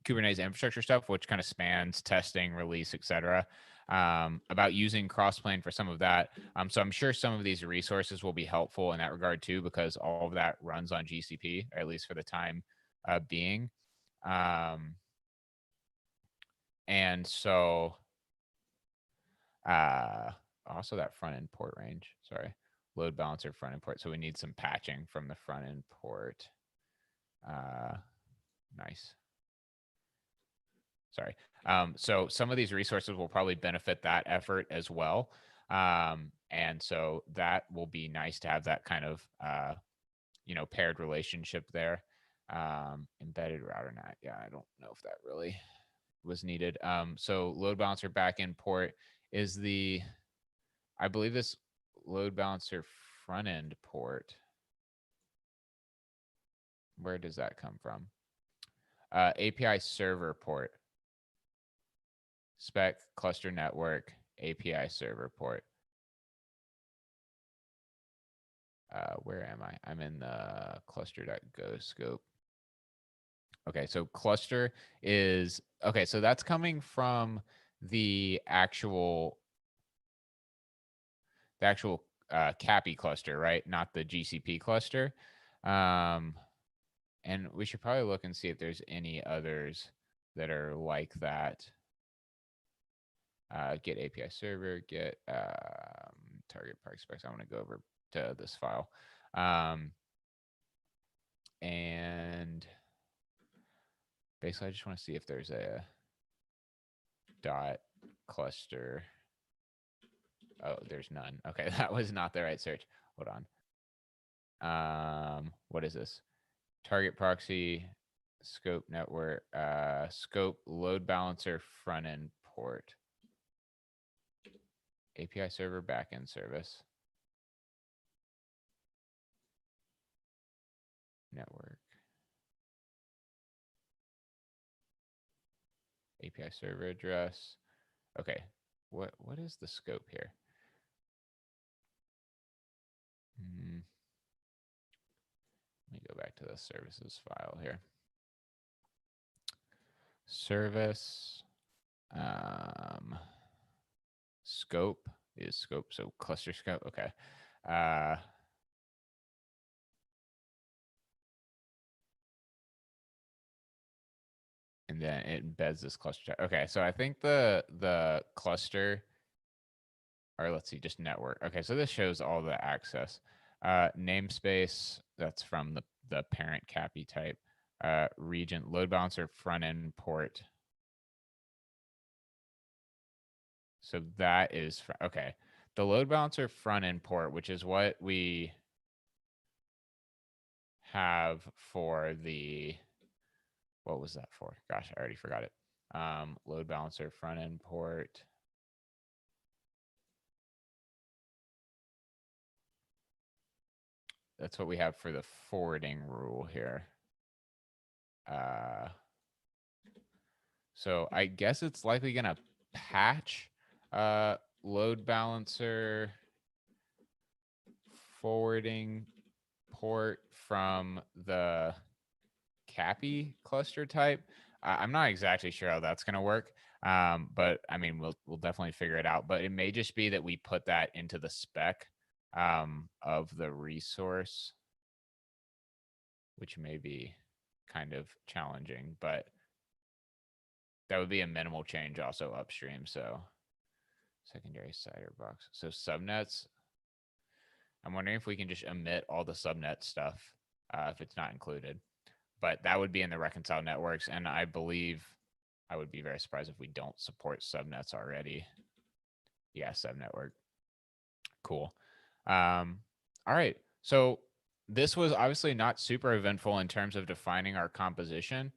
Kubernetes infrastructure stuff, which kind of spans testing, release, etc. About using Crossplane for some of that. So I'm sure some of these resources will be helpful in that regard too, because all of that runs on GCP, or at least for the time being. And so also that front end port range, sorry, load balancer front end port. So we need some patching from the front end port. Nice. Sorry. So some of these resources will probably benefit that effort as well. And so that will be nice to have that kind of, paired relationship there. Embedded router NAT. Yeah, I don't know if that really was needed. So load balancer backend port is I believe this load balancer front end port. Where does that come from? API server port. Spec cluster network API server port. Where am I? I'm in the cluster.go scope. Okay, so cluster is, okay, so that's coming from the actual CAPI cluster, right? Not the GCP cluster. And we should probably look and see if there's any others that are like that. Get API server, get target park specs. I want to go over to this file. And basically, I just want to see if there's a dot cluster. Oh, there's none. Okay, that was not the right search. Hold on. What is this? Target proxy, scope network, scope load balancer front end port. API server backend service. Network. API server address. Okay, what is the scope here? Let me go back to the services file here. Service scope is scope, so cluster scope. Okay. And then it embeds this cluster. Okay, so I think the cluster, or let's see, just network. Okay, so this shows all the access. Namespace, that's from the parent CAPI type. Region, load balancer front end port. So that is, okay. The load balancer front end port, which is what we have for what was that for? Gosh, I already forgot it. Load balancer front end port. That's what we have for the forwarding rule here. So I guess it's likely going to patch load balancer forwarding port from the CAPI cluster type. I'm not exactly sure how that's going to work, but I mean, we'll definitely figure it out. But it may just be that we put that into the spec of the resource, which may be kind of challenging, but that would be a minimal change also upstream. So secondary CIDR box. So subnets, I'm wondering if we can just omit all the subnet stuff if it's not included. But that would be in the reconcile networks. And I believe I would be very surprised if we don't support subnets already. Yeah, subnetwork. Cool. All right. So this was obviously not super eventful in terms of defining our composition.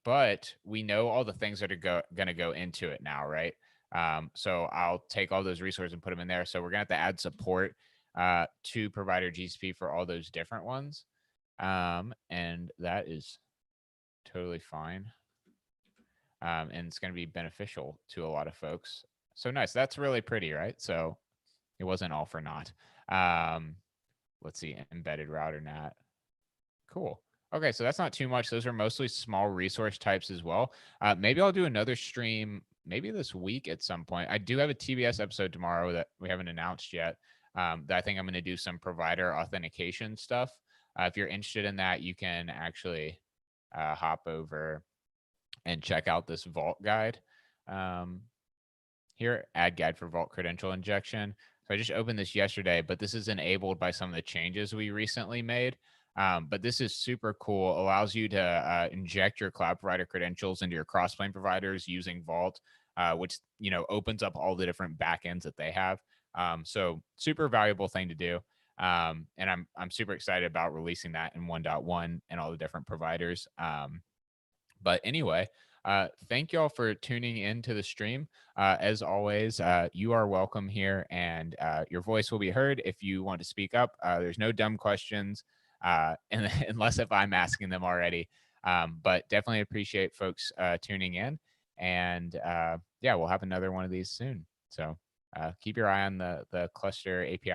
but we know all the things that are going to go into it now, right? So I'll take all those resources and put them in there. So we're going to have to add support to provider GCP for all those different ones. And that is totally fine. And it's going to be beneficial to a lot of folks. So nice. That's really pretty, right? So it wasn't all for naught. Um, let's see, embedded router NAT. Cool. Okay, so that's not too much. Those are mostly small resource types as well. Maybe I'll do another stream maybe this week at some point. I do have a TBS episode tomorrow that we haven't announced yet. That I think I'm going to do some provider authentication stuff. If you're interested in that, you can actually hop over and check out this Vault guide. Um, here, add guide for Vault credential injection. So I just opened this yesterday, but this is enabled by some of the changes we recently made. But this is super cool. Allows you to inject your cloud provider credentials into your Crossplane providers using Vault, which opens up all the different backends that they have. So super valuable thing to do. And I'm super excited about releasing that in 1.1 and all the different providers. But anyway, thank y'all for tuning in to the stream. As always, you are welcome here, and your voice will be heard if you want to speak up. There's no dumb questions, unless if I'm asking them already. But definitely appreciate folks tuning in, and yeah, we'll have another one of these soon. So keep your eye on the cluster API.